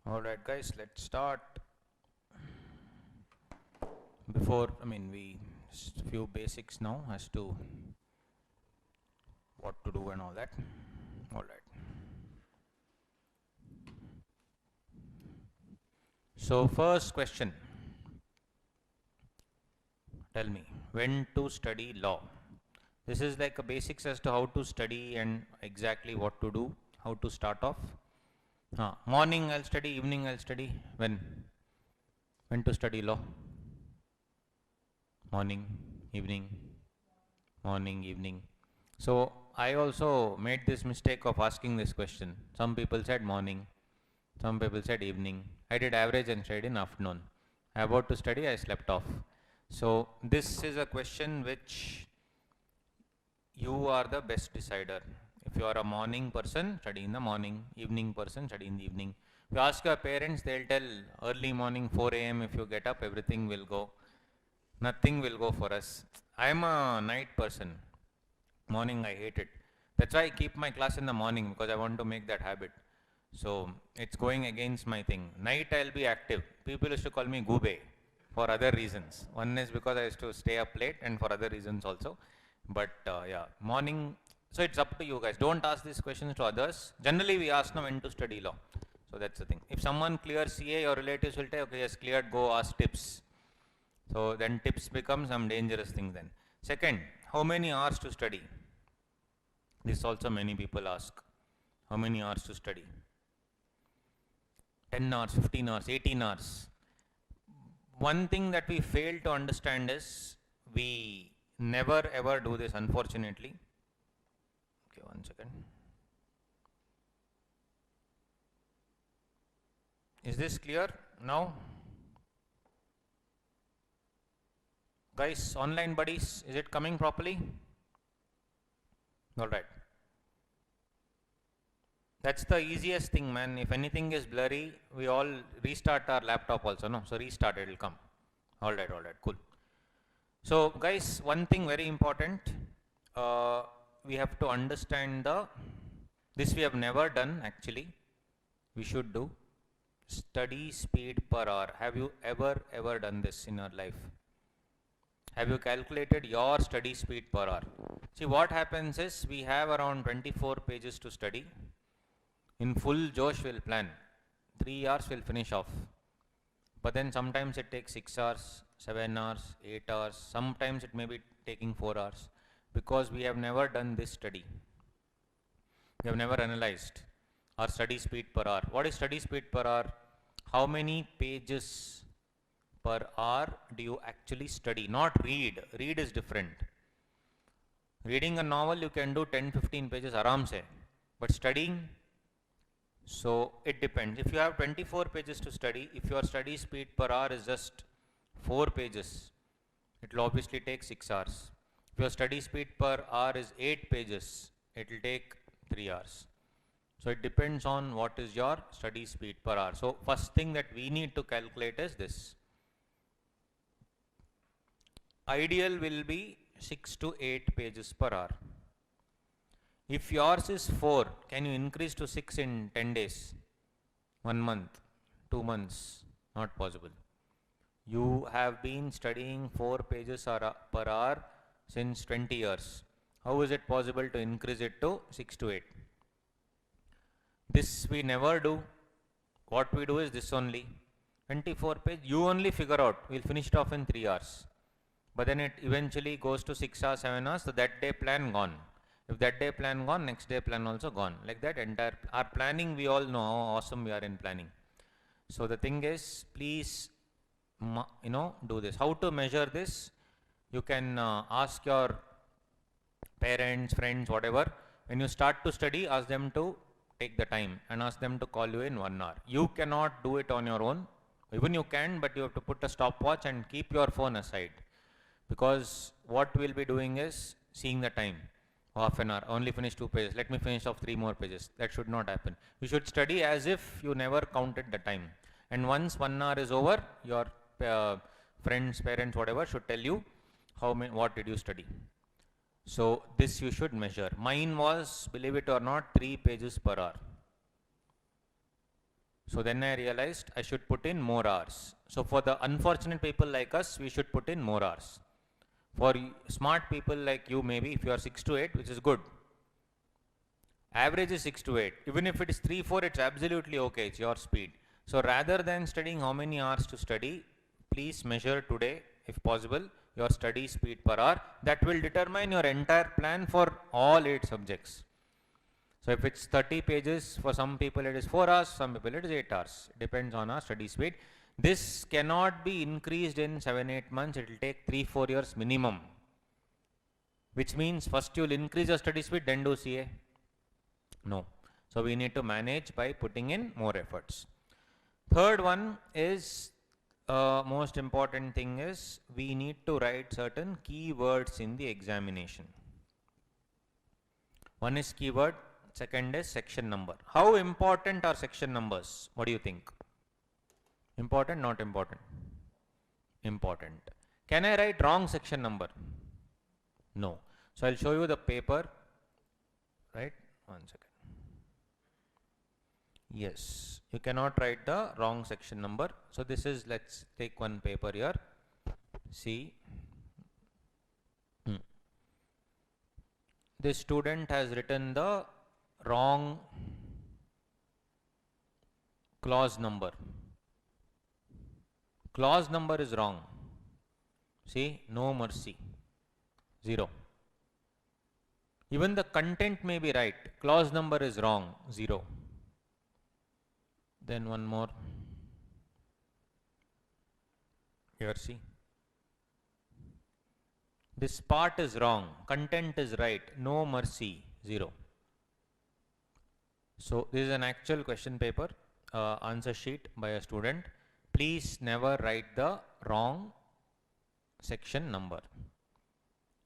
Alright guys, let's start. Before, we just few basics now as to what to do and all that. Alright. So first question. Tell me, when to study law? This is like a basics as to how to study and exactly what to do, how to start off. Morning I'll study, evening I'll study. When? When to study law? Morning, evening, morning, evening. So I also made this mistake of asking this question. Some people said morning, some people said evening. I did average and studied in afternoon. I about to study, I slept off. So this is a question which you are the best decider. If you are a morning person, study in the morning, evening person, study in the evening. If you ask your parents, they'll tell early morning 4 a.m. if you get up, everything will go. Nothing will go for us. I am a night person. Morning I hate it. That's why I keep my class in the morning because I want to make that habit. So it's going against my thing. Night I'll be active. People used to call me Gube for other reasons. One is because I used to stay up late and for other reasons also. But yeah, morning. So it's up to you guys. Don't ask these questions to others. Generally we ask them when to study law. So that's the thing. If someone clears CA, your relatives will tell, okay, yes, cleared, go ask tips. So then tips become some dangerous thing then. Second, how many hours to study? This also many people ask. How many hours to study? 10 hours, 15 hours, 18 hours. One thing that we fail to understand is we never ever do this, unfortunately. Okay, 1 second. Is this clear now? Guys, online buddies, is it coming properly? Alright. That's the easiest thing, man. If anything is blurry, we all restart our laptop also, no? So restart, it will come. Alright, cool. So guys, one thing very important, we have to understand this we have never done actually, we should do, study speed per hour. Have you ever done this in your life? Have you calculated your study speed per hour? See, what happens is we have around 24 pages to study. In full Josh will plan. 3 hours will finish off. But then sometimes it takes 6 hours, 7 hours, 8 hours. Sometimes it may be taking 4 hours. Because we have never done this study. We have never analyzed our study speed per hour. What is study speed per hour? How many pages per hour do you actually study? Not read. Read is different. Reading a novel you can do 10-15 pages aram se. But studying, so it depends. If you have 24 pages to study, if your study speed per hour is just 4 pages, it will obviously take 6 hours. If your study speed per hour is 8 pages, it will take 3 hours. So it depends on what is your study speed per hour. So first thing that we need to calculate is this. Ideal will be 6 to 8 pages per hour. If yours is 4, can you increase to 6 in 10 days? 1 month, 2 months? Not possible. You have been studying 4 pages per hour since 20 years. How is it possible to increase it to 6 to 8? This we never do. What we do is this only. 24 page, you only figure out. We'll finish it off in 3 hours. But then it eventually goes to 6 hours, 7 hours, so that day plan gone. If that day plan gone, next day plan also gone. Like that entire, our planning, we all know how awesome we are in planning. So the thing is, please, do this. How to measure this? You can ask your parents, friends, whatever. When you start to study, ask them to take the time and ask them to call you in 1 hour. You cannot do it on your own. Even you can, but you have to put a stopwatch and keep your phone aside. Because what we'll be doing is seeing the time. Half an hour, only finish 2 pages. Let me finish off 3 more pages. That should not happen. You should study as if you never counted the time. And once 1 hour is over, your friends, parents, whatever should tell you what did you study. So this you should measure. Mine was, believe it or not, 3 pages per hour. So then I realized I should put in more hours. So for the unfortunate people like us, we should put in more hours. For smart people like you, maybe if you are 6 to 8, which is good. Average is 6 to 8. Even if it is 3, 4, it's absolutely okay. It's your speed. So rather than studying how many hours to study, please measure today, if possible, your study speed per hour. That will determine your entire plan for all 8 subjects. So if it's 30 pages, for some people it is 4 hours, some people it is 8 hours. It depends on our study speed. This cannot be increased in 7-8 months. It will take 3-4 years minimum. Which means first you will increase your study speed, then do CA. No. So we need to manage by putting in more efforts. Third one is, most important thing is, we need to write certain keywords in the examination. One is keyword, second is section number. How important are section numbers? What do you think? Important, not important? Important. Can I write wrong section number? No. So I'll show you the paper, right? One second. Yes, you cannot write the wrong section number. So this is, let's take one paper here. See, this student has written the wrong clause number. Clause number is wrong. See, no mercy, 0. Even the content may be right. Clause number is wrong, 0. Then one more. Here, see. This part is wrong. Content is right. No mercy, 0. So this is an actual question paper, answer sheet by a student. Please never write the wrong section number.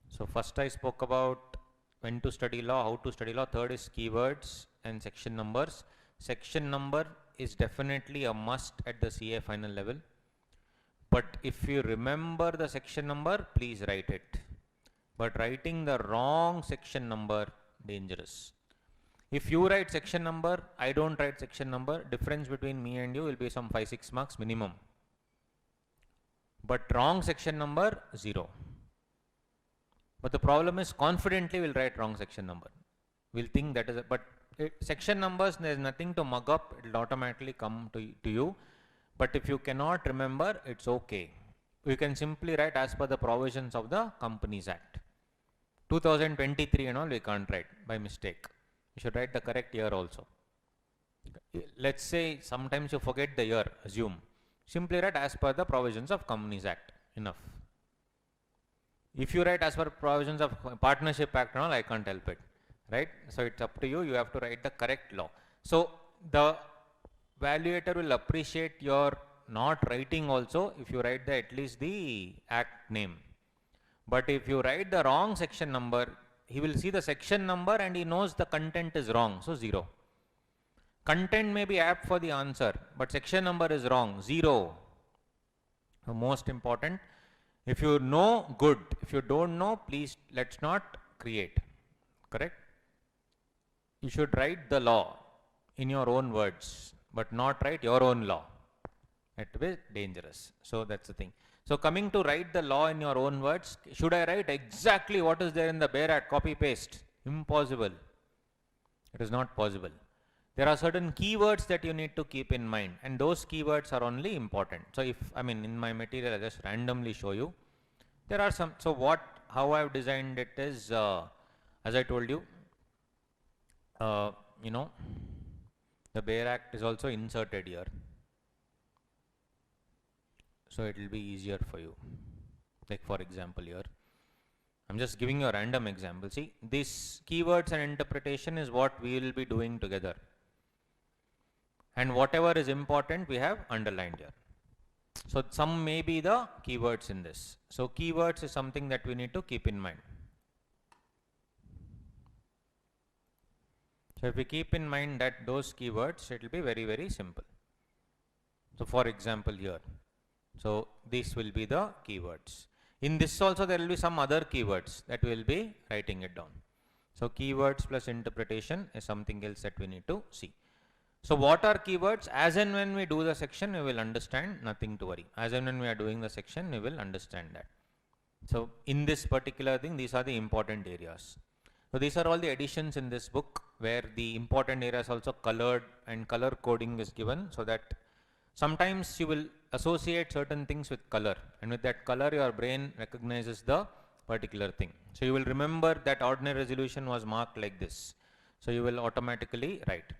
So first I spoke about when to study law, how to study law. Third is keywords and section numbers. Section number is definitely a must at the CA final level. But if you remember the section number, please write it. But writing the wrong section number, dangerous. If you write section number, I don't write section number, difference between me and you will be some 5-6 marks minimum. But wrong section number, 0. But the problem is, confidently we'll write wrong section number. We'll think that is a, but section numbers, there is nothing to mug up, it will automatically come to you. But if you cannot remember, it's okay. We can simply write as per the provisions of the Companies Act. 2023 and all we can't write by mistake. You should write the correct year also. Let's say sometimes you forget the year, assume. Simply write as per the provisions of Companies Act. Enough. If you write as per provisions of Partnership Act and all, I can't help it. Right? So it's up to you. You have to write the correct law. So the evaluator will appreciate your not writing also if you write the at least the act name. But if you write the wrong section number, he will see the section number and he knows the content is wrong, so 0. Content may be apt for the answer, but section number is wrong, 0. So most important, if you know, good. If you don't know, please let's not create. Correct? You should write the law in your own words, but not write your own law. It will be dangerous. So that's the thing. So coming to write the law in your own words, should I write exactly what is there in the BEAR Act, copy paste? Impossible. It is not possible. There are certain keywords that you need to keep in mind, and those keywords are only important. So if, I mean, in my material I just randomly show you. There are some, so how I have designed it is, as I told you, you know, the BEAR Act is also inserted here. So it will be easier for you. Like for example here, I'm just giving you a random example. See, this keywords and interpretation is what we will be doing together. And whatever is important, we have underlined here. So some may be the keywords in this. So keywords is something that we need to keep in mind. So if we keep in mind that those keywords, it will be very, very simple. So for example here, so these will be the keywords. In this also there will be some other keywords that we will be writing it down. So keywords plus interpretation is something else that we need to see. So what are keywords? As and when we do the section, we will understand, nothing to worry. As and when we are doing the section, we will understand that. So in this particular thing, these are the important areas. So these are all the additions in this book where the important areas also colored and color coding is given, so that sometimes you will associate certain things with color, and with that color your brain recognizes the particular thing. So you will remember that ordinary resolution was marked like this. So you will automatically write.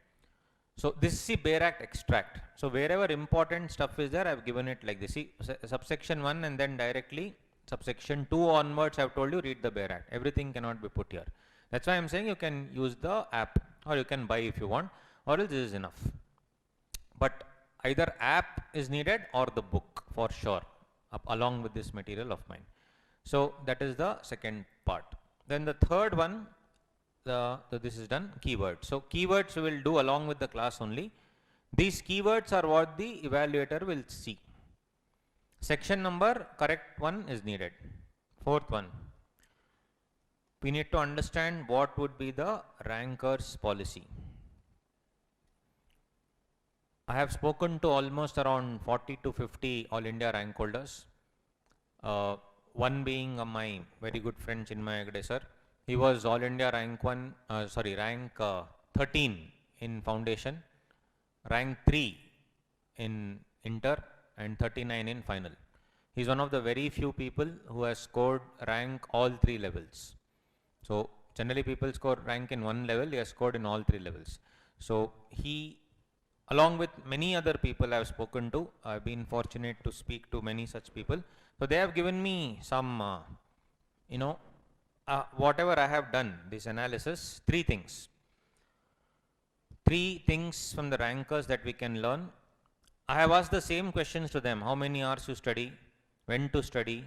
So this is the Bayer Act extract. So wherever important stuff is there, I have given it like this. See, subsection 1 and then directly subsection 2 onwards I have told you read the Bayer Act. Everything cannot be put here. That's why I am saying you can use the app, or you can buy if you want, or else this is enough. But either app is needed or the book for sure, along with this material of mine. So that is the second part. Then the third one, this is done, keywords. So keywords we will do along with the class only. These keywords are what the evaluator will see. Section number, correct one is needed. Fourth one, we need to understand what would be the rankers policy. I have spoken to almost around 40 to 50 All India rank holders. One being my very good friend Chinmay Agade sir. He was All India rank 13 in foundation, rank 3 in inter, and 39 in final. He is one of the very few people who has scored rank all 3 levels. So generally people score rank in one level, he has scored in all 3 levels. So he, along with many other people I have spoken to, I have been fortunate to speak to many such people. So they have given me some, whatever I have done, this analysis, 3 things. 3 things from the rankers that we can learn. I have asked the same questions to them. How many hours you study? When to study?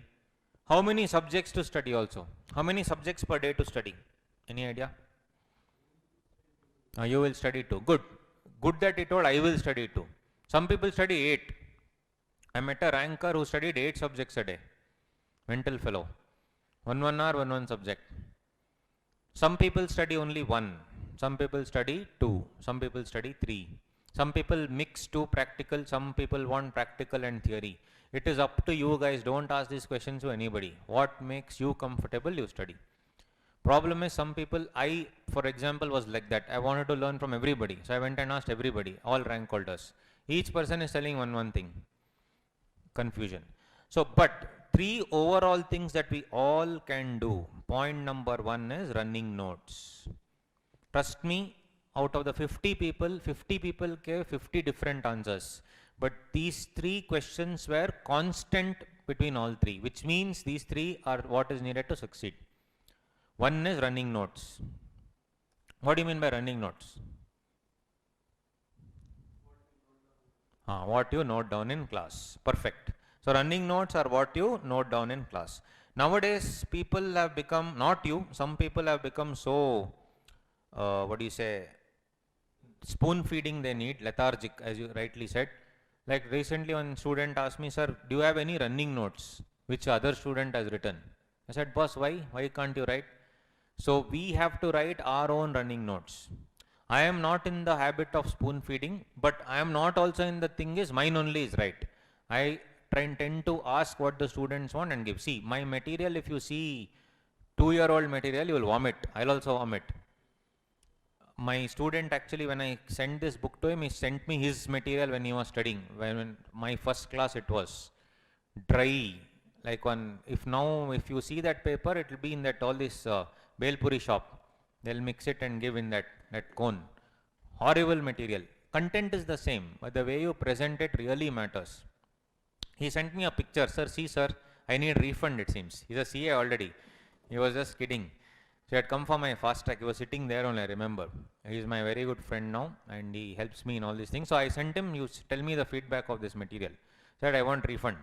How many subjects to study also? How many subjects per day to study? Any idea? You will study 2. Good. Good that he told I will study 2. Some people study 8. I met a ranker who studied 8 subjects a day. Mental fellow. 1 hour, 1 subject. Some people study only 1. Some people study 2. Some people study 3. Some people mix 2 practical. Some people want practical and theory. It is up to you guys. Don't ask these questions to anybody. What makes you comfortable, you study. Problem is some people, I for example was like that. I wanted to learn from everybody. So I went and asked everybody, all rank holders. Each person is telling one thing. Confusion. So, but 3 overall things that we all can do. Point number 1 is running notes. Trust me, out of the 50 people gave 50 different answers. But these 3 questions were constant between all 3, which means these 3 are what is needed to succeed. 1 is running notes. What do you mean by running notes? What you note down in class. Perfect. So running notes are what you note down in class. Nowadays people have become, not you, some people have become so, spoon feeding they need, lethargic, as you rightly said. Like recently one student asked me, sir, do you have any running notes which other student has written? I said, boss, why? Why can't you write? So we have to write our own running notes. I am not in the habit of spoon feeding, but I am not also in the thing is mine only is right. I tend to ask what the students want and give. See, my material, if you see 2-year-old material, you will vomit. I'll also vomit. My student actually, when I sent this book to him, he sent me his material when he was studying. When my first class it was dry, like one, if you see that paper, it will be in that all this Belpuri shop. They'll mix it and give in that cone. Horrible material. Content is the same, but the way you present it really matters. He sent me a picture. Sir, see sir, I need refund it seems. He's a CA already. He was just kidding. So he had come for my fast track. He was sitting there only, I remember. He is my very good friend now and he helps me in all these things. So I sent him, you tell me the feedback of this material. He said, I want refund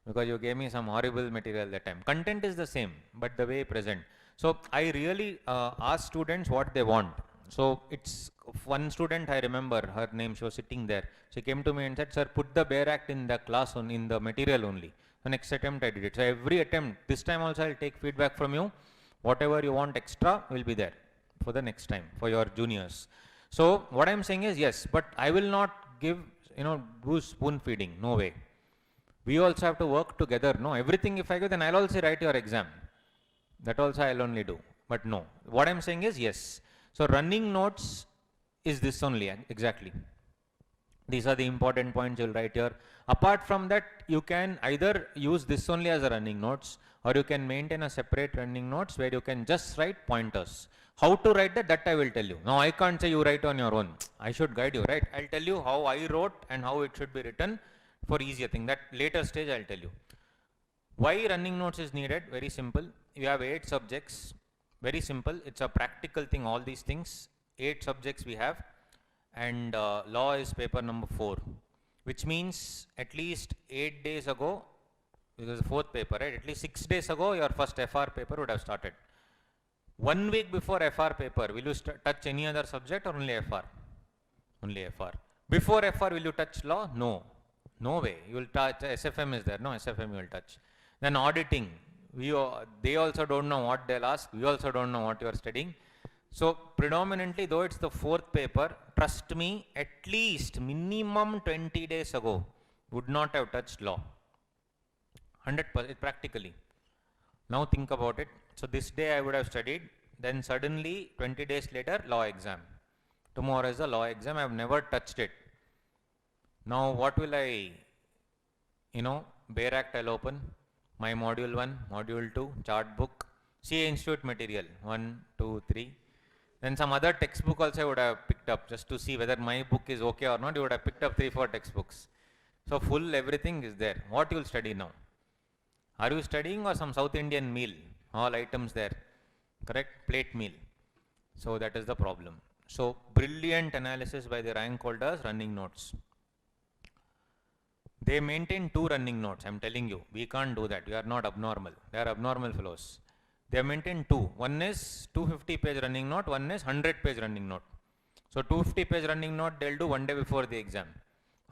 because you gave me some horrible material that time. Content is the same, but the way present. So I really ask students what they want. So it's one student I remember, her name, she was sitting there. She came to me and said, sir, put the Bayer Act in the class, in the material only. The next attempt I did it. So every attempt, this time also I'll take feedback from you. Whatever you want extra will be there for the next time, for your juniors. So what I'm saying is yes, but I will not give, do spoon feeding. No way. We also have to work together. No, everything if I go, then I'll also write your exam. That also I'll only do. But no, what I'm saying is yes. So running notes is this only, exactly. These are the important points you'll write here. Apart from that, you can either use this only as a running notes, or you can maintain a separate running notes where you can just write pointers. How to write that I will tell you. Now I can't say you write on your own. I should guide you, right? I'll tell you how I wrote and how it should be written for easier thing. That later stage I'll tell you. Why running notes is needed? Very simple. You have 8 subjects. Very simple. It's a practical thing, all these things. 8 subjects we have. And law is paper number 4. Which means at least 8 days ago, because the 4th paper, right? At least 6 days ago, your first FR paper would have started. 1 week before FR paper, will you touch any other subject or only FR? Only FR. Before FR, will you touch law? No. No way. You will touch, SFM is there. No, SFM you will touch. Then auditing. They also don't know what they'll ask. We also don't know what you are studying. So predominantly, though it's the 4th paper, trust me, at least minimum 20 days ago, would not have touched law. 100% practically. Now think about it. So this day I would have studied, then suddenly 20 days later, law exam. Tomorrow is the law exam. I have never touched it. Now what will I, Bare Act I'll open. My module 1, module 2, chart book, CA Institute material, 1, 2, 3. Then some other textbook also I would have picked up just to see whether my book is okay or not. You would have picked up 3, 4 textbooks. So full everything is there. What you will study now? Are you studying or some South Indian meal? All items there. Correct? Plate meal. So that is the problem. So brilliant analysis by the rank holders, running notes. They maintain 2 running notes. I'm telling you, we can't do that. We are not abnormal. They are abnormal fellows. They have maintained 2. One is 250-page running note, one is 100-page running note. So 250-page running note they'll do 1 day before the exam.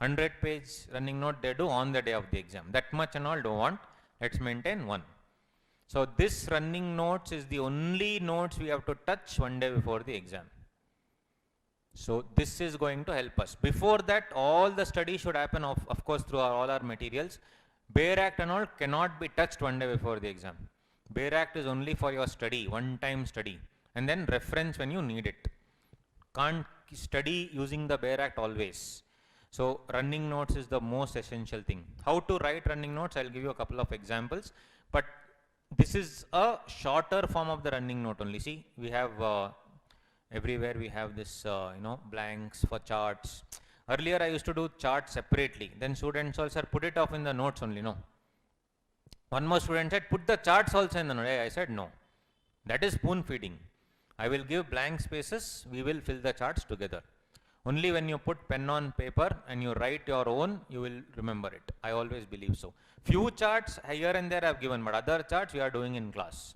100-page running note they do on the day of the exam. That much and all don't want. Let's maintain 1. So this running notes is the only notes we have to touch 1 day before the exam. So this is going to help us. Before that, all the study should happen, of course, through all our materials. Bare Act and all cannot be touched 1 day before the exam. Bare Act is only for your study, one-time study, and then reference when you need it. Can't study using the Bare Act always. So running notes is the most essential thing. How to write running notes? I'll give you a couple of examples, but this is a shorter form of the running note only. See, we have everywhere we have this, blanks for charts. Earlier I used to do charts separately. Then students also put it off in the notes only. No. One more student said, put the charts also in the note. I said, no. That is spoon feeding. I will give blank spaces. We will fill the charts together. Only when you put pen on paper and you write your own, you will remember it. I always believe so. Few charts here and there I have given, but other charts we are doing in class.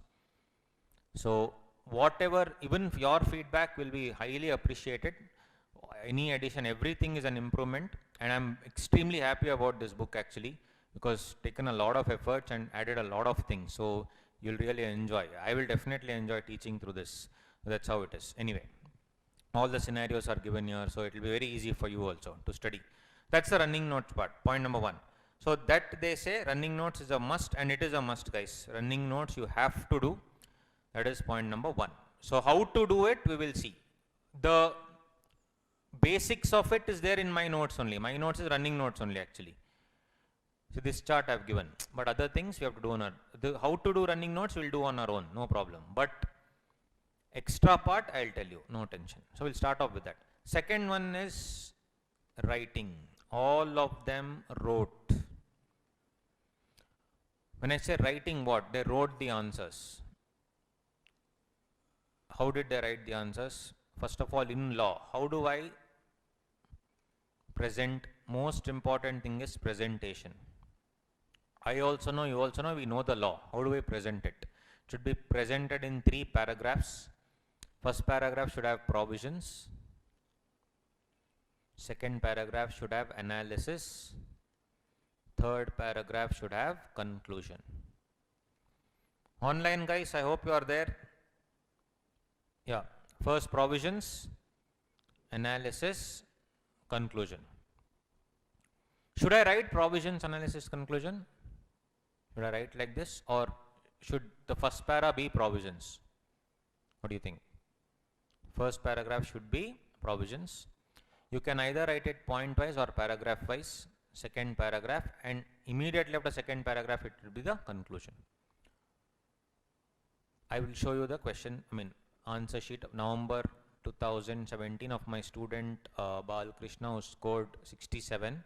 So whatever, even your feedback will be highly appreciated. Any addition, everything is an improvement, and I'm extremely happy about this book actually, because taken a lot of efforts and added a lot of things. So you'll really enjoy. I will definitely enjoy teaching through this. That's how it is. Anyway, all the scenarios are given here, so it will be very easy for you also to study. That's the running notes part, point number 1. So that they say running notes is a must, and it is a must, guys. Running notes you have to do. That is point number 1. So how to do it, we will see. The basics of it is there in my notes only. My notes is running notes only actually. So this chart I have given, but other things we have to do on our, how to do running notes we'll do on our own, no problem. But extra part I'll tell you, no tension. So we'll start off with that. Second one is writing. All of them wrote. When I say writing, what? They wrote the answers. How did they write the answers? First of all, in law, how do I present? Most important thing is presentation. I also know, you also know, we know the law. How do we present it? It should be presented in 3 paragraphs. First paragraph should have provisions. Second paragraph should have analysis. Third paragraph should have conclusion. Online guys, I hope you are there. Yeah, first provisions, analysis, conclusion. Should I write provisions, analysis, conclusion? Should I write like this, or should the first para be provisions? What do you think? First paragraph should be provisions. You can either write it point wise or paragraph wise. Second paragraph, and immediately after second paragraph it will be the conclusion. I will show you the answer sheet of November 2017 of my student Balkrishna, who scored 67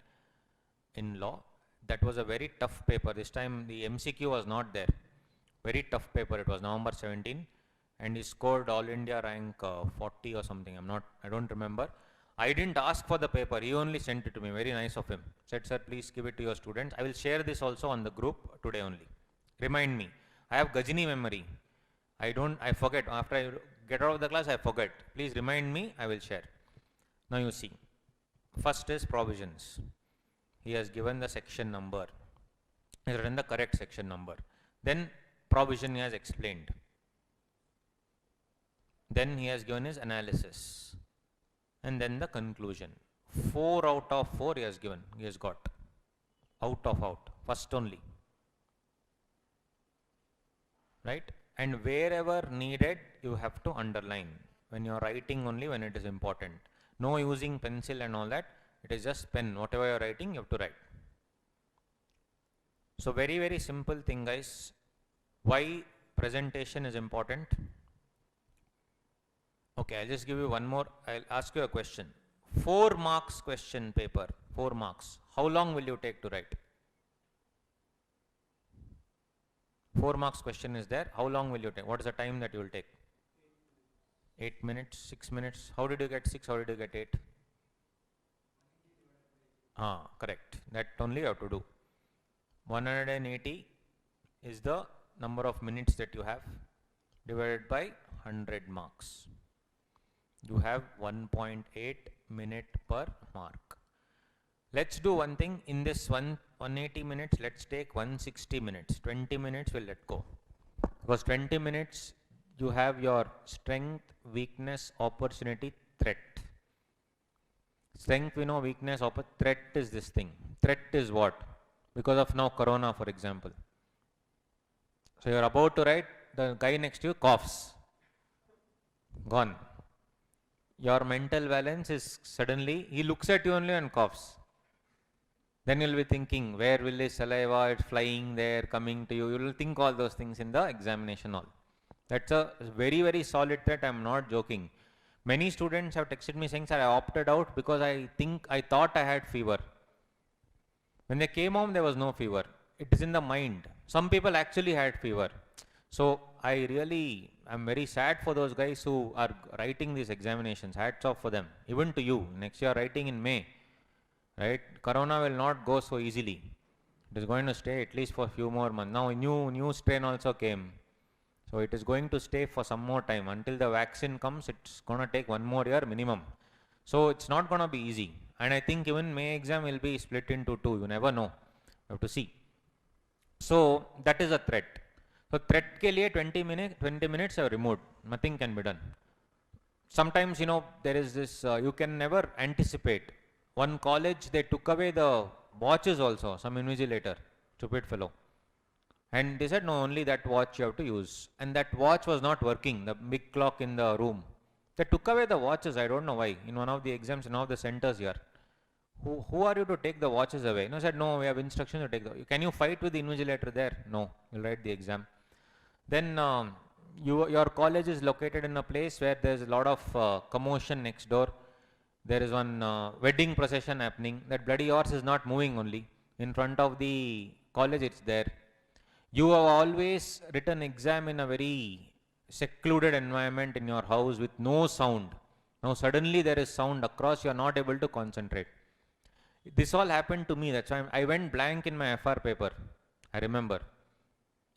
in law. That was a very tough paper. This time the MCQ was not there. Very tough paper. It was November 17, and he scored all India rank 40 or something. I don't remember. I didn't ask for the paper. He only sent it to me. Very nice of him. Said, sir, please give it to your students. I will share this also on the group today only. Remind me. I have Gajini memory. I forget. After I get out of the class, I forget. Please remind me. I will share. Now you see. First is provisions. He has given the section number. He has written the correct section number. Then provision he has explained. Then he has given his analysis. And then the conclusion. 4 out of 4 he has given. He has got. Out of out. First only. Right? And wherever needed, you have to underline. When you are writing only, when it is important. No using pencil and all that. It is just pen. Whatever you are writing, you have to write. So very, very simple thing, guys. Why presentation is important? Okay, I'll just give you one more. I'll ask you a question. 4 marks question paper. 4 marks. How long will you take to write? 4 marks question is there. How long will you take? What is the time that you will take? 8 minutes, 6 minutes. How did you get 6? How did you get 8? Correct. That only you have to do. 180 is the number of minutes that you have divided by 100 marks. You have 1.8 minute per mark. Let's do one thing. In this 180 minutes, let's take 160 minutes. 20 minutes we'll let go. Because 20 minutes you have your strength, weakness, opportunity, threat. Strength we know, weakness, threat is this thing. Threat is what? Because of now corona, for example. So you're about to write, the guy next to you coughs. Gone. Your mental balance is suddenly, he looks at you only and coughs. Then you'll be thinking, where will his saliva, it's flying there, coming to you. You will think all those things in the examination hall. That's a very, very solid threat. I'm not joking. Many students have texted me saying, sir, I opted out because I thought I had fever. When they came home, there was no fever. It is in the mind. Some people actually had fever. So I'm very sad for those guys who are writing these examinations. Hats off for them. Even to you. Next year writing in May. Right? Corona will not go so easily. It is going to stay at least for a few more months. Now a new strain also came. So it is going to stay for some more time. Until the vaccine comes, it's going to take 1 more year minimum. So it's not going to be easy. And I think even May exam will be split into 2. You never know. You have to see. So that is a threat. So threat ke liye 20 minutes are removed. Nothing can be done. Sometimes, there is this, you can never anticipate. One college, they took away the watches also, some invigilator, stupid fellow. And they said, no, only that watch you have to use. And that watch was not working, the big clock in the room. They took away the watches, I don't know why, in one of the exams, in one of the centers here. Who are you to take the watches away? No, said, no, we have instructions to take the, can you fight with the invigilator there? No, you'll write the exam. Then your college is located in a place where there's a lot of commotion next door. There is one wedding procession happening. That bloody horse is not moving only. In front of the college, it's there. You have always written exam in a very secluded environment in your house with no sound. Now suddenly there is sound across, you are not able to concentrate. This all happened to me. That's why I went blank in my FR paper. I remember.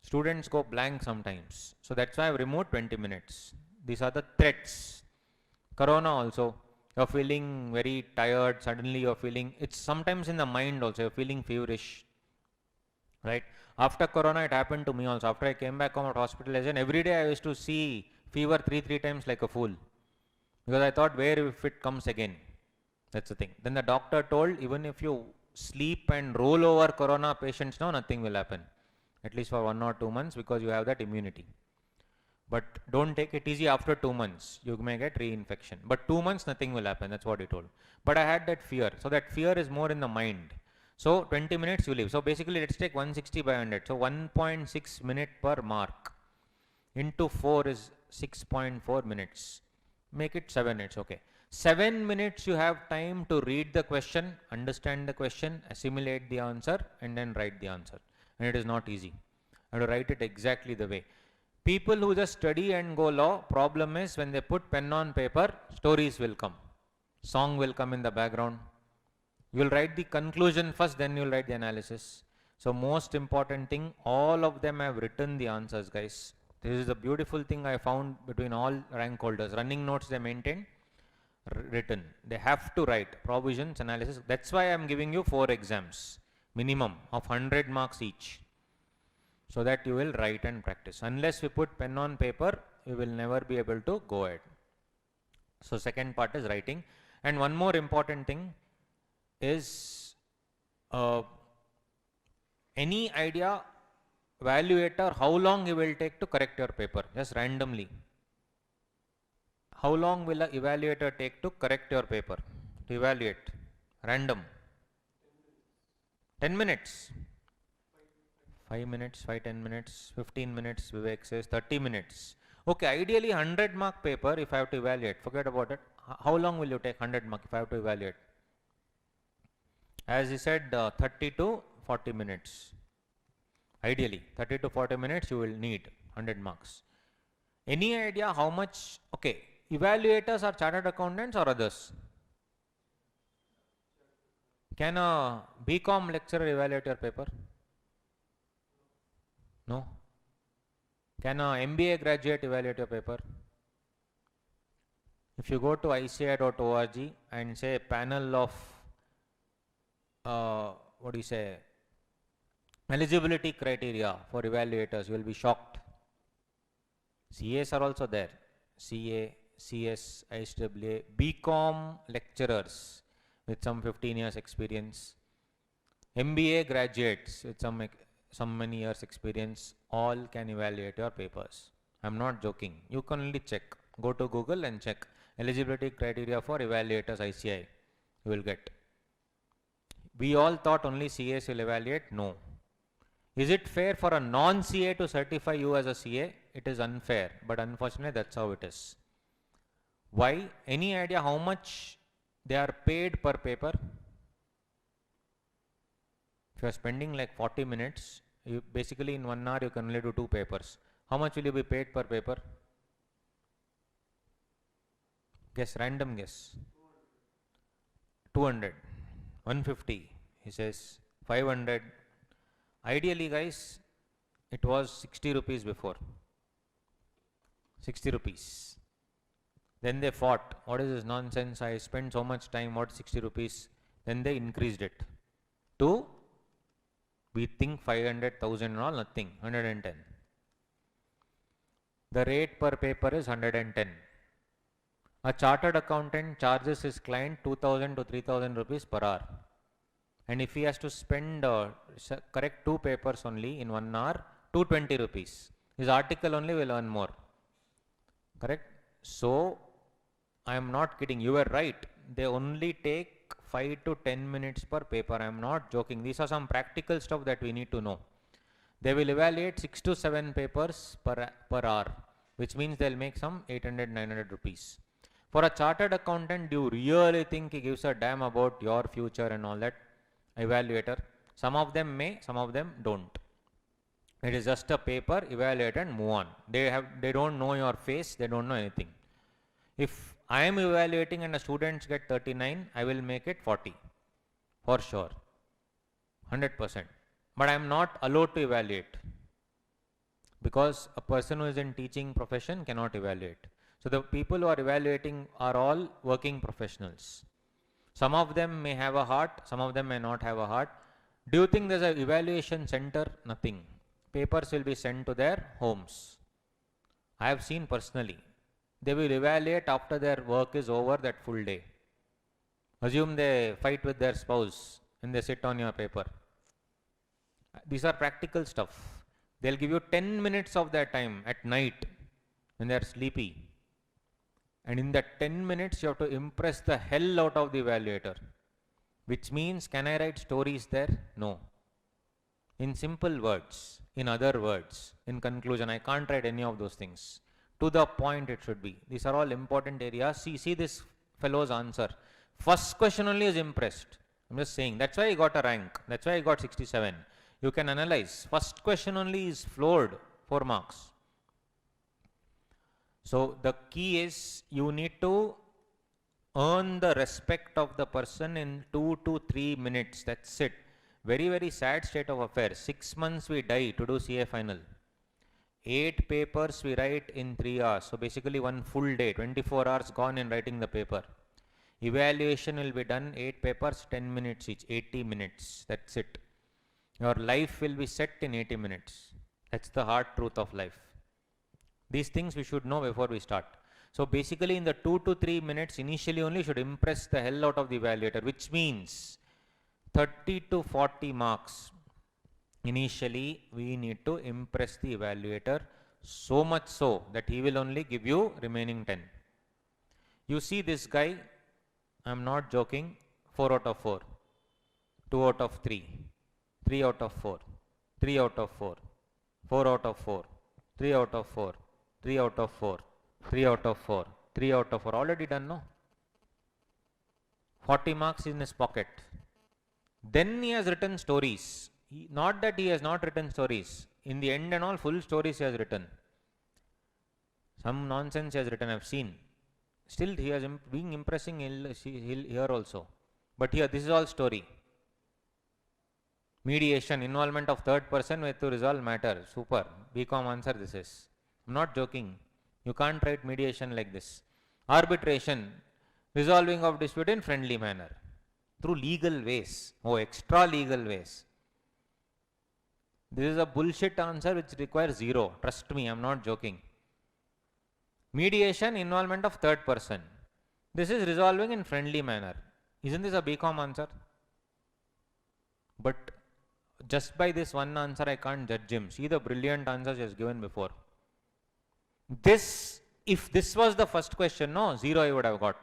Students go blank sometimes. So that's why I've removed 20 minutes. These are the threats. Corona also. You're feeling very tired. Suddenly you're feeling, it's sometimes in the mind also. You're feeling feverish. Right? After Corona, it happened to me also. After I came back home at hospitalization, every day I used to see fever 3 times like a fool. Because I thought, where if it comes again? That's the thing. Then the doctor told, even if you sleep and roll over corona patients now, nothing will happen. At least for 1 or 2 months, because you have that immunity. But don't take it easy after 2 months. You may get reinfection. But 2 months, nothing will happen. That's what he told. But I had that fear. So that fear is more in the mind. So 20 minutes you leave. So basically, let's take 160 by 100. So 1.6 minute per mark into 4 is 6.4 minutes. Make it 7 minutes. Okay. 7 minutes you have time to read the question, understand the question, assimilate the answer, and then write the answer. And it is not easy. And to write it exactly the way. People who just study and go law, problem is when they put pen on paper, stories will come. Song will come in the background. You will write the conclusion first, then you will write the analysis. So most important thing, all of them have written the answers, guys. This is a beautiful thing I found between all rank holders. Running notes they maintain, written. They have to write provisions, analysis. That's why I am giving you 4 exams, minimum of 100 marks each. So that you will write and practice. Unless we put pen on paper, you will never be able to go ahead. So second part is writing. And one more important thing is any idea, evaluator, how long it will take to correct your paper, just randomly. How long will an evaluator take to correct your paper, to evaluate, random? 10 minutes. 5 minutes, 10 minutes, 15 minutes, Vivek says 30 minutes. Okay, ideally 100 mark paper if I have to evaluate, forget about it. How long will you take 100 mark if I have to evaluate? As he said, 30 to 40 minutes. Ideally, 30 to 40 minutes you will need 100 marks. Any idea how much? Okay, evaluators are chartered accountants or others? Can a BCom lecturer evaluate your paper? No. Can a MBA graduate evaluate your paper? If you go to ICI.org and say a panel of eligibility criteria for evaluators, you will be shocked. CAs are also there. CA, CS, ISWA, BCom lecturers with some 15 years experience, MBA graduates with some many years experience, all can evaluate your papers. I'm not joking. You can only check. Go to Google and check eligibility criteria for evaluators ICI. You will get. We all thought only CAs will evaluate. No. Is it fair for a non-CA to certify you as a CA? It is unfair, but unfortunately that's how it is. Why? Any idea how much they are paid per paper? If you are spending like 40 minutes, you basically in 1 hour you can only do 2 papers. How much will you be paid per paper? Guess, random guess. 200, 150, he says 500. Ideally guys, it was 60 rupees before. 60 rupees. Then they fought. What is this nonsense? I spent so much time, what 60 rupees? Then they increased it to, we think 500,000 and all, nothing, 110. The rate per paper is 110. A chartered accountant charges his client 2,000 to 3,000 rupees per hour. And if he has to spend, correct 2 papers only in 1 hour, 220 rupees. His article only will earn more. Correct? So, I am not kidding. You were right. They only take 5 to 10 minutes per paper. I am not joking. These are some practical stuff that we need to know. They will evaluate 6 to 7 papers per hour, which means they'll make some 800, 900 rupees. For a chartered accountant, do you really think he gives a damn about your future and all that? Evaluator. Some of them may, some of them don't. It is just a paper, evaluate and move on. They don't know your face, they don't know anything. If I am evaluating and the students get 39, I will make it 40. For sure. 100%. But I am not allowed to evaluate. Because a person who is in teaching profession cannot evaluate. So the people who are evaluating are all working professionals. Some of them may have a heart, some of them may not have a heart. Do you think there's an evaluation center? Nothing. Papers will be sent to their homes. I have seen personally. They will evaluate after their work is over that full day. Assume they fight with their spouse and they sit on your paper. These are practical stuff. They'll give you 10 minutes of their time at night when they are sleepy. And in that 10 minutes, you have to impress the hell out of the evaluator. Which means, can I write stories there? No. In simple words, in other words, in conclusion, I can't write any of those things. To the point it should be. These are all important areas. See this fellow's answer. First question only is impressed. I'm just saying. That's why he got a rank. That's why he got 67. You can analyze. First question only is floored, 4 marks. So the key is you need to earn the respect of the person in 2 to 3 minutes. That's it. Very, very sad state of affairs. 6 months we die to do CA final. 8 papers we write in 3 hours. So basically 1 full day, 24 hours gone in writing the paper. Evaluation will be done 8 papers, 10 minutes each, 80 minutes. That's it. Your life will be set in 80 minutes. That's the hard truth of life. These things we should know before we start. So basically in the 2 to 3 minutes initially only should impress the hell out of the evaluator, which means 30 to 40 marks. Initially we need to impress the evaluator so much so that he will only give you remaining 10. You see this guy, I'm not joking, 4 out of 4, 2 out of 3, 3 out of 4, 3 out of 4, 4 out of 4, 3 out of 4, 3 out of 4, 3 out of 4, 3 out of 4, already done, no? 40 marks in his pocket. Then he has written stories. Not that he has not written stories. In the end and all, full stories he has written. Some nonsense he has written, I've seen. Still he has been impressing here also. But here, this is all story. Mediation, involvement of third person way to resolve matter. Super. BCom answer this is. I'm not joking. You can't write mediation like this. Arbitration, resolving of dispute in friendly manner. Through legal ways. Oh, extra legal ways. This is a bullshit answer which requires 0. Trust me, I'm not joking. Mediation, involvement of third person. This is resolving in friendly manner. Isn't this a BCom answer? But just by this one answer, I can't judge him. See the brilliant answers he has given before. This, if this was the first question, no, 0 I would have got.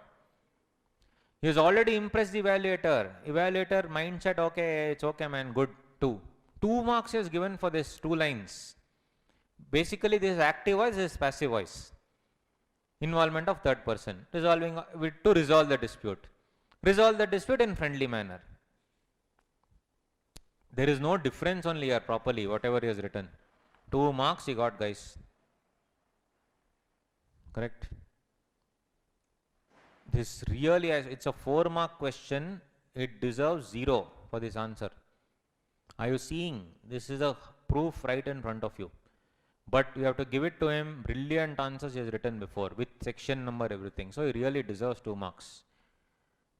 He has already impressed the evaluator. Evaluator mindset, okay, it's okay man, good, 2. 2 marks is given for this 2 lines. Basically this is active voice, this is passive voice. Involvement of third person, resolving to resolve the dispute. Resolve the dispute in friendly manner. There is no difference only here properly, whatever he has written. 2 marks he got, guys. Correct? This really, it's a 4-mark question. It deserves 0 for this answer. Are you seeing? This is a proof right in front of you. But you have to give it to him. Brilliant answers he has written before with section number, everything. So he really deserves 2 marks.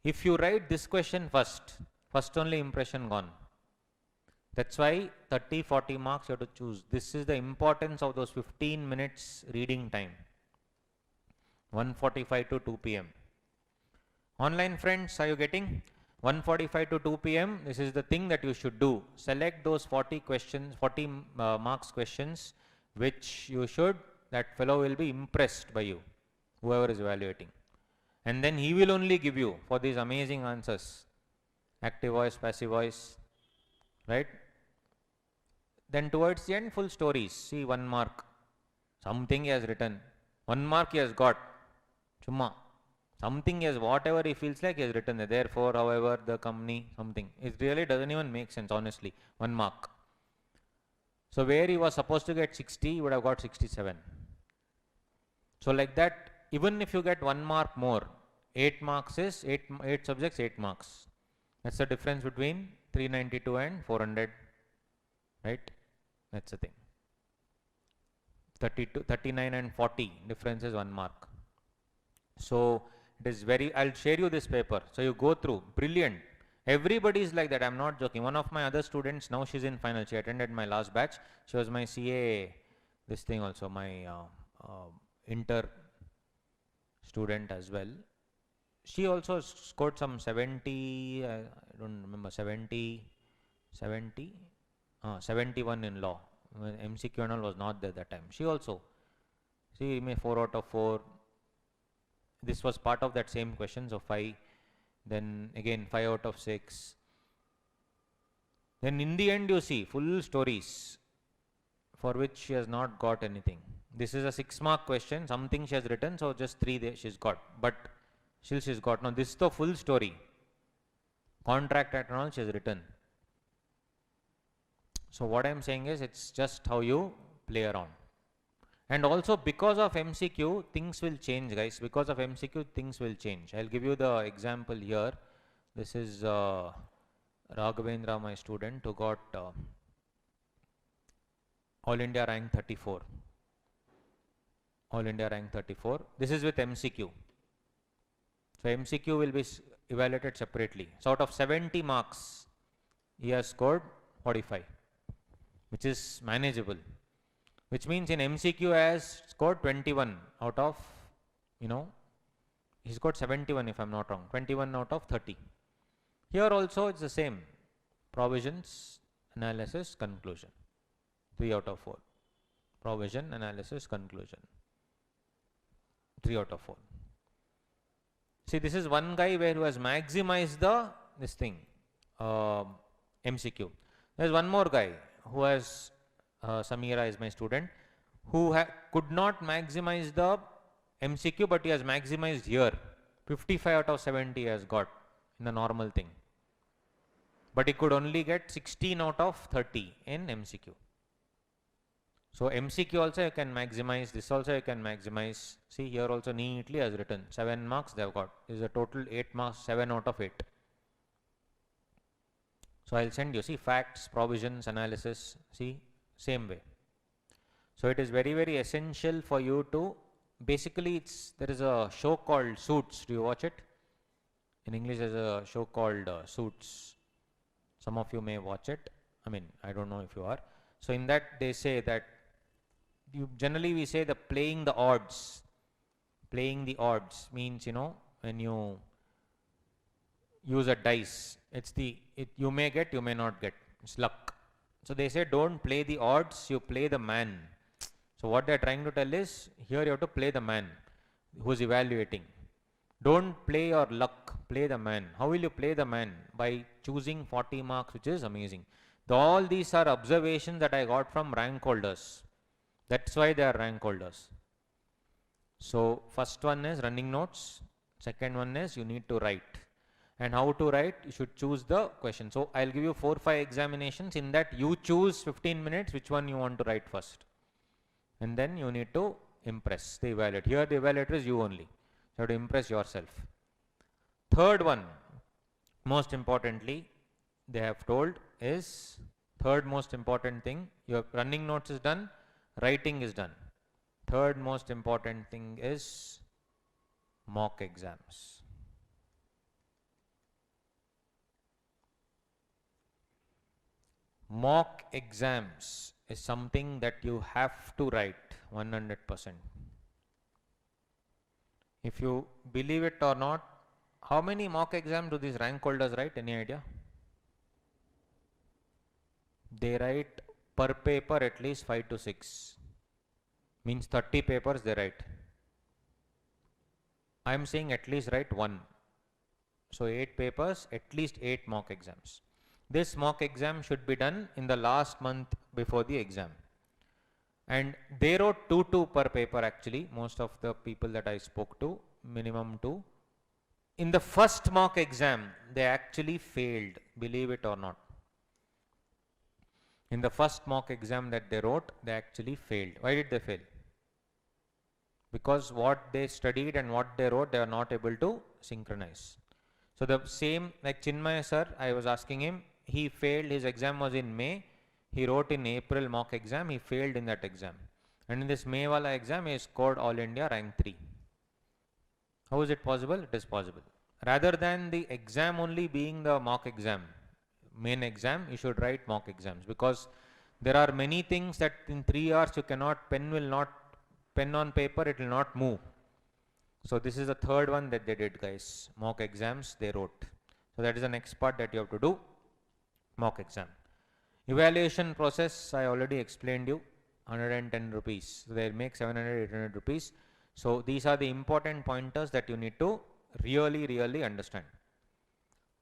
If you write this question first only impression gone. That's why 30, 40 marks you have to choose. This is the importance of those 15 minutes reading time. 1:45 to 2 p.m. Online friends, are you getting? 1:45 to 2 p.m. This is the thing that you should do. Select those 40 questions, 40 marks questions, which you should, that fellow will be impressed by you, whoever is evaluating. And then he will only give you for these amazing answers. Active voice, passive voice, right? Then towards the end, full stories. See, 1 mark. Something he has written. 1 mark he has got. Chumma. Something he has, whatever he feels like he has written there. Therefore, however, the company, something. It really doesn't even make sense, honestly. 1 mark. So where he was supposed to get 60, he would have got 67. So like that, even if you get 1 mark more, 8 marks is 8 subjects, 8 marks. That's the difference between 392 and 400, right? That's the thing. 39 and 40, difference is 1 mark. So it is very, I'll share you this paper. So you go through, brilliant. Everybody is like that, I'm not joking. One of my other students, now she's in final. She attended my last batch. She was my CA, this thing also, my inter student as well. She also scored some 70, I don't remember, 71 in law. When MCQ and all was not there that time. She also, she made 4 out of 4. This was part of that same question, so 5. Then again 5 out of 6. Then in the end you see full stories for which she has not got anything. This is a 6-mark question, something she has written, so just 3 there she's got. But still she's got. Now this is the full story. Contract and all she has written. So what I am saying is, it's just how you play around. And also because of MCQ, things will change, guys. Because of MCQ, things will change. I'll give you the example here. This is Raghavendra, my student, who got All India rank 34. All India rank 34. This is with MCQ. So MCQ will be evaluated separately. So out of 70 marks, he has scored 45, which is manageable. Which means in MCQ has scored 21 out of, he scored 71 if I'm not wrong, 21 out of 30. Here also it's the same. Provisions, analysis, conclusion. 3 out of 4. Provision, analysis, conclusion. 3 out of 4. See, this is one guy who has maximized this thing, MCQ. There's one more guy who has, Samira is my student, who could not maximize the MCQ, but he has maximized here. 55 out of 70 he has got in the normal thing. But he could only get 16 out of 30 in MCQ. So MCQ also you can maximize, this also you can maximize. See, here also neatly has written 7 marks they have got. This is a total 8 marks, 7 out of 8. So I'll send you, see, facts, provisions, analysis, see, same way. So it is very, very essential for you to, basically there is a show called Suits. Do you watch it? In English there's a show called Suits. Some of you may watch it. I mean, I don't know if you are. So in that they say that, generally we say playing the odds. Playing the odds means, when you use a dice, you may get, you may not get. It's luck. So they say don't play the odds, you play the man. So what they're trying to tell is, here you have to play the man who's evaluating. Don't play your luck, play the man. How will you play the man? By choosing 40 marks, which is amazing. All these are observations that I got from rank holders. That's why they are rank holders. So first one is running notes. Second one is you need to write. And how to write? You should choose the question. So I'll give you 4-5 examinations. In that you choose 15 minutes which one you want to write first. And then you need to impress the evaluator. Here the evaluator is you only. You have to impress yourself. Third one, most importantly, they have told is, third most important thing, your running notes is done, writing is done. Third most important thing is mock exams. Mock exams is something that you have to write 100%. If you believe it or not, how many mock exams do these rank holders write? Any idea? They write per paper at least 5 to 6. Means 30 papers they write. I am saying at least write 1. So 8 papers, at least 8 mock exams. This mock exam should be done in the last month before the exam. And they wrote 2 per paper actually, most of the people that I spoke to, minimum 2. In the first mock exam, they actually failed, believe it or not. In the first mock exam that they wrote, they actually failed. Why did they fail? Because what they studied and what they wrote, they were not able to synchronize. So the same, like Chinmay sir, I was asking him, he failed, his exam was in May, he wrote in April mock exam, he failed in that exam. And in this May wala exam, he scored All India rank 3. How is it possible? It is possible. Rather than the exam only being the mock exam, main exam, you should write mock exams, because there are many things that in 3 hours you cannot, pen on paper, it will not move. So this is the third one that they did, guys. Mock exams they wrote. So that is the next part that you have to do. Mock exam. Evaluation process I already explained you. 110 rupees. So they'll make 700, 800 rupees. So these are the important pointers that you need to really understand.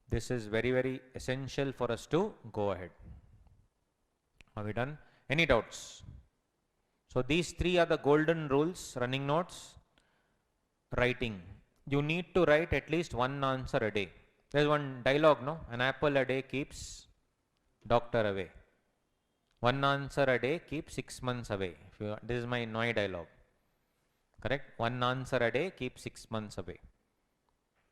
This is very essential for us to go ahead. Are we done? Any doubts? So these three are the golden rules: running notes, writing. You need to write at least one answer a day. There's one dialogue, no? An apple a day keeps doctor away. One answer a day keeps 6 months away. This is my Noi dialogue. Correct? One answer a day keeps 6 months away.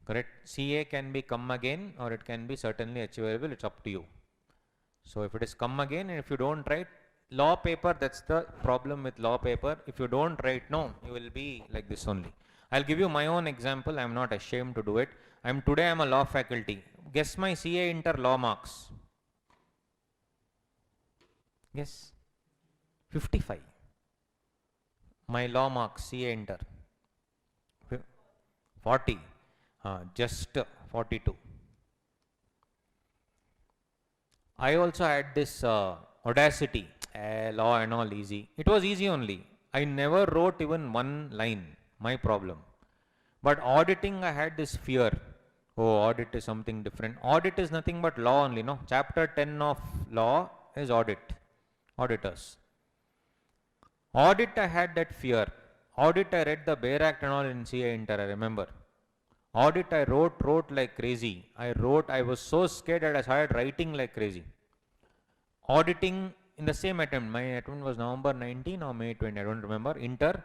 Correct? CA can be come again or it can be certainly achievable. It's up to you. So if it is come again and if you don't write, law paper, that's the problem with law paper. If you don't write, no, you will be like this only. I'll give you my own example. I'm not ashamed to do it. Today I'm a law faculty. Guess my CA Inter law marks. Yes. 55. My law marks CA Inter. 40. Just 42. I also had this Audacity, law and all easy. It was easy only. I never wrote even one line, my problem. But auditing, I had this fear. Oh, audit is something different. Audit is nothing but law only, no? Chapter 10 of law is audit, auditors. Audit, I had that fear. Audit, I read the Baer Act and all in CA Inter, I remember. Audit, I wrote like crazy. I was so scared that I started writing like crazy. Auditing in the same attempt, my attempt was November 19 or May 20, I don't remember, Inter.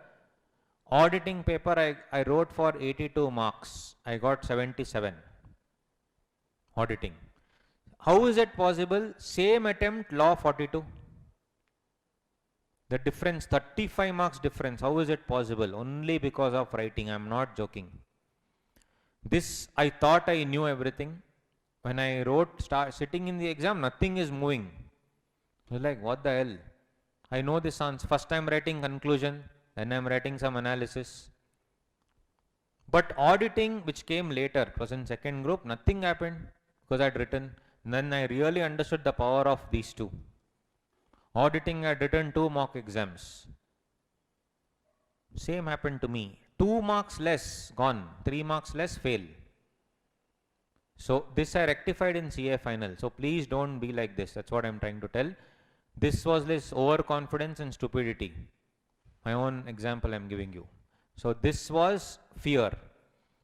Auditing paper, I wrote for 82 marks. I got 77. Auditing. How is it possible? Same attempt, law 42. The difference, 35 marks difference. How is it possible? Only because of writing. I'm not joking. This, I thought I knew everything. When I wrote, sitting in the exam, nothing is moving. I was like, what the hell? I know this answer. First I'm writing conclusion, then I'm writing some analysis. But auditing, which came later, it was in second group, nothing happened because I'd written. Then I really understood the power of these two. Auditing, I'd written 2 mock exams. Same happened to me. 2 marks less, gone. 3 marks less, fail. So this I rectified in CA final. So please don't be like this. That's what I'm trying to tell. This was this overconfidence and stupidity. My own example I'm giving you. So this was fear.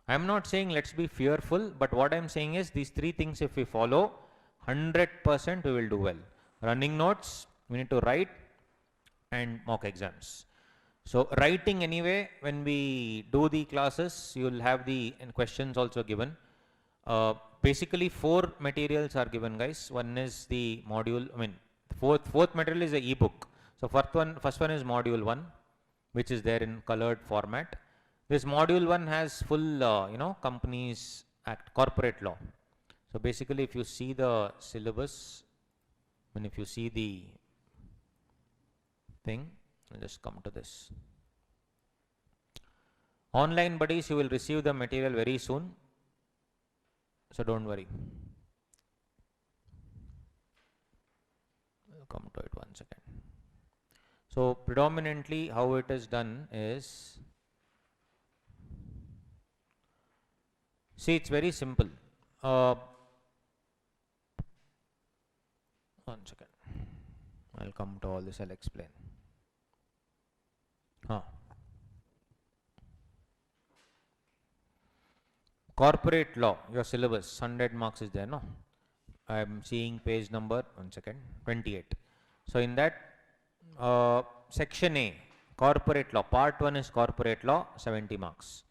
I'm not saying let's be fearful, but what I'm saying is these 3 things if we follow, 100% we will do well. Running notes, we need to write, and mock exams. So writing anyway, when we do the classes, you will have the questions also given. Basically 4 materials are given, guys. One is the module, fourth material is the ebook. So first one is module 1, which is there in colored format. This module 1 has full, Companies Act, corporate law. So basically if you see the syllabus, and if you see the thing, I'll just come to this. Online buddies, you will receive the material very soon. So don't worry. I'll come to it one second. So predominantly how it is done is, see, it's very simple. One second. I'll come to all this, I'll explain. Corporate law, your syllabus, 100 marks is there, no? I'm seeing page number, 28. So in that, section A, corporate law, part 1 is corporate law, 70 marks.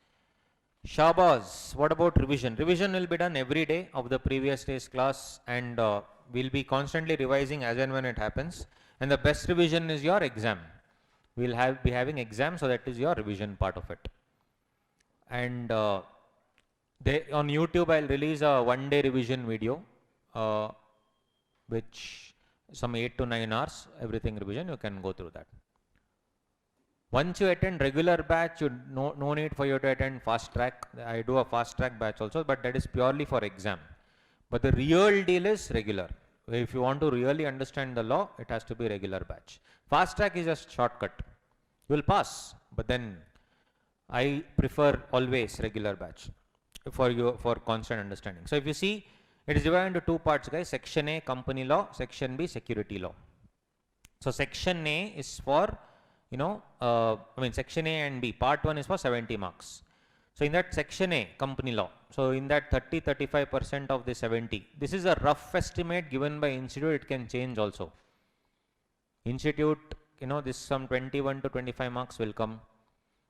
Shabaz, what about revision? Revision will be done every day of the previous day's class, and we'll be constantly revising as and when it happens. And the best revision is your exam. We'll be having exam, so that is your revision part of it. And on YouTube, I'll release a 1-day revision video, which some 8 to 9 hours, everything revision, you can go through that. Once you attend regular batch, no need for you to attend fast track. I do a fast track batch also, but that is purely for exam. But the real deal is regular. If you want to really understand the law, it has to be regular batch. Fast track is just shortcut. You will pass, but then I prefer always regular batch for constant understanding. So if you see, it is divided into two parts, guys. Section A, company law. Section B, security law. So section A is for, section A and B. Part 1 is for 70 marks. So in that section A, company law. So in that 35% of the 70, this is a rough estimate given by institute. It can change also. Institute, this some 21 to 25 marks will come.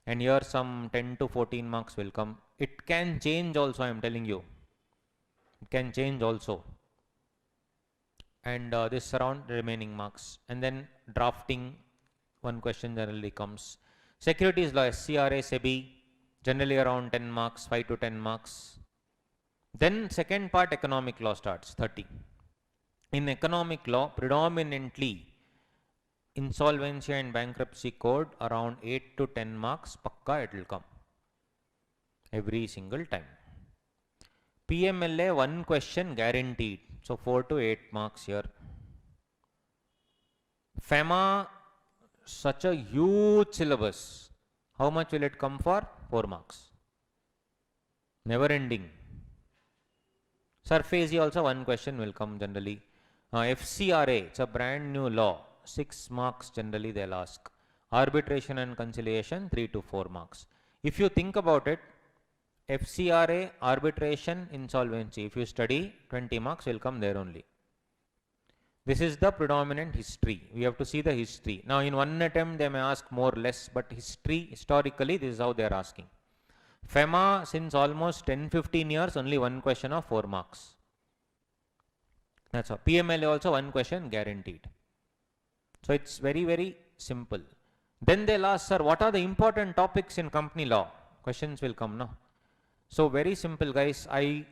And here some 10 to 14 marks will come. It can change also, I am telling you. It can change also. And this around the remaining marks. And then drafting, one question generally comes. Securities law, SCRA, SEBI, generally around 10 marks, 5 to 10 marks. Then second part, economic law starts, 30. In economic law, predominantly insolvency and bankruptcy code around 8 to 10 marks, pakka it will come. Every single time. PMLA, one question guaranteed. So 4 to 8 marks here. FEMA, such a huge syllabus. How much will it come for? 4 marks. Never ending. SURFACE also one question will come generally. FCRA, it's a brand new law. 6 marks generally they'll ask. Arbitration and conciliation, 3 to 4 marks. If you think about it, FCRA, arbitration, insolvency, if you study, 20 marks will come there only. This is the predominant history. We have to see the history. Now in one attempt they may ask more or less, but historically this is how they are asking. FEMA, since almost 10-15 years, only one question of 4 marks. That's all. PMLA also one question guaranteed. So it's very, very simple. Then they'll ask, sir, what are the important topics in company law? Questions will come now. So very simple, guys. I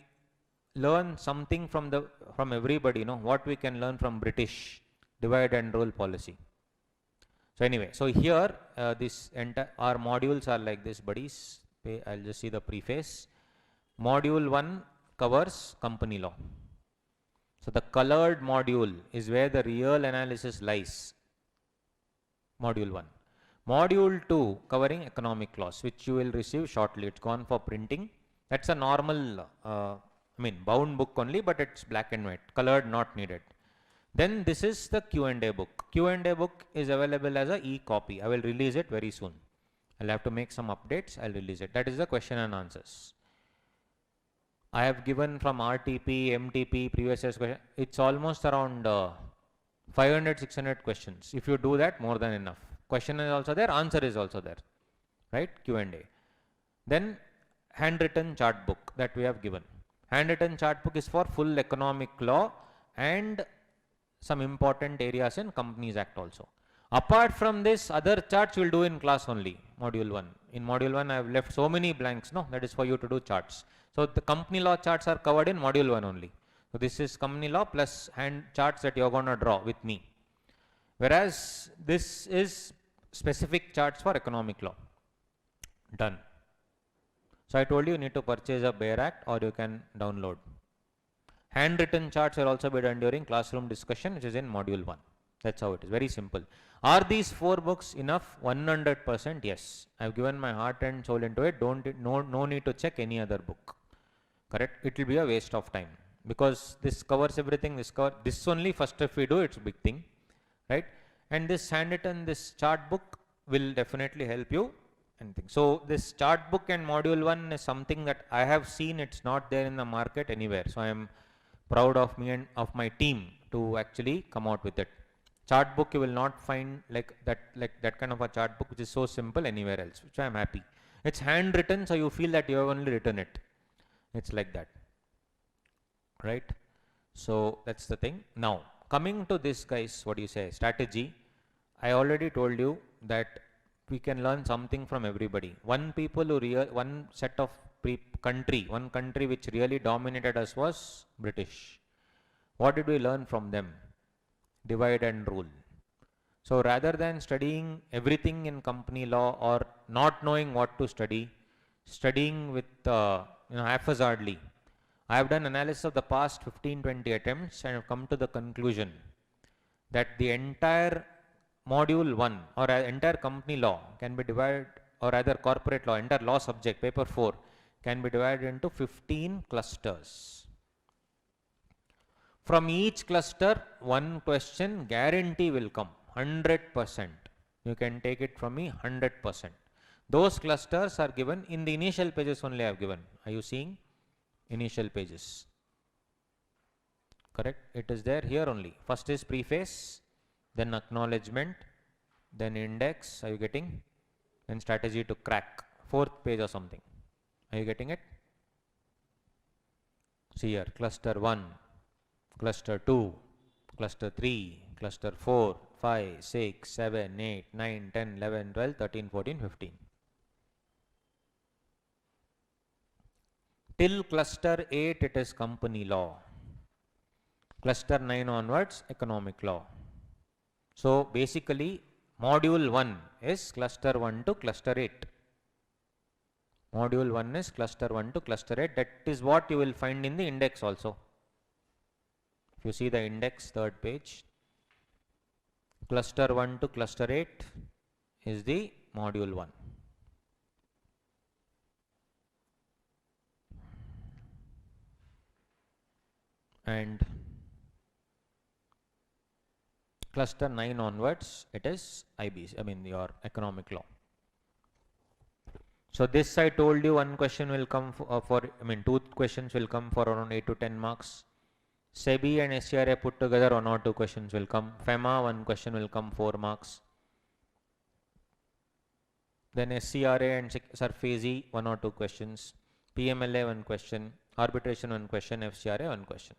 learn something from everybody, what we can learn from British divide and rule policy. So anyway, so here our modules are like this, buddies. I'll just see the preface. Module 1 covers company law. So the colored module is where the real analysis lies. Module 1. Module 2 covering economic laws, which you will receive shortly. It's gone for printing. That's a normal, bound book only, but it's black and white. Colored not needed. Then this is the Q&A book. Q&A book is available as a e-copy. I will release it very soon. I'll have to make some updates. I'll release it. That is the question and answers. I have given from RTP, MTP, previous year's question. It's almost around 500-600 questions. If you do that, more than enough. Question is also there, answer is also there, right? Q&A. Then handwritten chart book that we have given. Handwritten chart book is for full economic law and some important areas in Companies Act also. Apart from this, other charts we'll do in class only, module 1. In module 1, I have left so many blanks, that is for you to do charts. So the company law charts are covered in module 1 only. So this is company law plus hand charts that you're going to draw with me. Whereas this is specific charts for economic law. Done. So I told you need to purchase a Bare Act or you can download. Handwritten charts will also be done during classroom discussion, which is in module 1. That's how it is. Very simple. Are these 4 books enough? 100% yes. I've given my heart and soul into it. No need to check any other book. Correct? It will be a waste of time. Because this covers everything. This only first if we do, it's a big thing. Right? And this handwritten, this chart book will definitely help you. So this chart book and module 1 is something that I have seen. It's not there in the market anywhere. So I am proud of me and of my team to actually come out with it. Chart book you will not find like that kind of a chart book which is so simple anywhere else, which I am happy. It's handwritten, so you feel that you have only written it. It's like that, right? So that's the thing. Now coming to this, guys, what do you say? Strategy. I already told you that we can learn something from everybody. One country which really dominated us was British. What did we learn from them? Divide and rule. So rather than studying everything in company law or not knowing what to study, studying with haphazardly, I have done analysis of the past 15-20 attempts and have come to the conclusion that the entire module 1 or entire company law can be divided, or rather corporate law, entire law subject, paper 4, can be divided into 15 clusters. From each cluster, one question guarantee will come, 100%. You can take it from me, 100%. Those clusters are given in the initial pages only I have given. Are you seeing? Initial pages. Correct? It is there here only. First is preface, then acknowledgement, then index. Are you getting? Then strategy to crack. 4th page or something. Are you getting it? See here, cluster 1, cluster 2, cluster 3, cluster 4, 5, 6, 7, 8, 9, 10, 11, 12, 13, 14, 15. Till cluster 8 it is company law. Cluster 9 onwards economic law. So basically module 1 is cluster 1 to cluster 8. Module 1 is cluster 1 to cluster 8. That is what you will find in the index also. If you see the index, 3rd page, cluster 1 to cluster 8 is the module 1. And cluster 9 onwards, it is IBC, your economic law. So this I told you one question will come two questions will come for around 8 to 10 marks. SEBI and SCRA put together 1 or 2 questions will come. FEMA, 1 question will come, 4 marks. Then SCRA and SARFAESI, 1 or 2 questions. PMLA, 1 question. Arbitration, 1 question. FCRA, 1 question.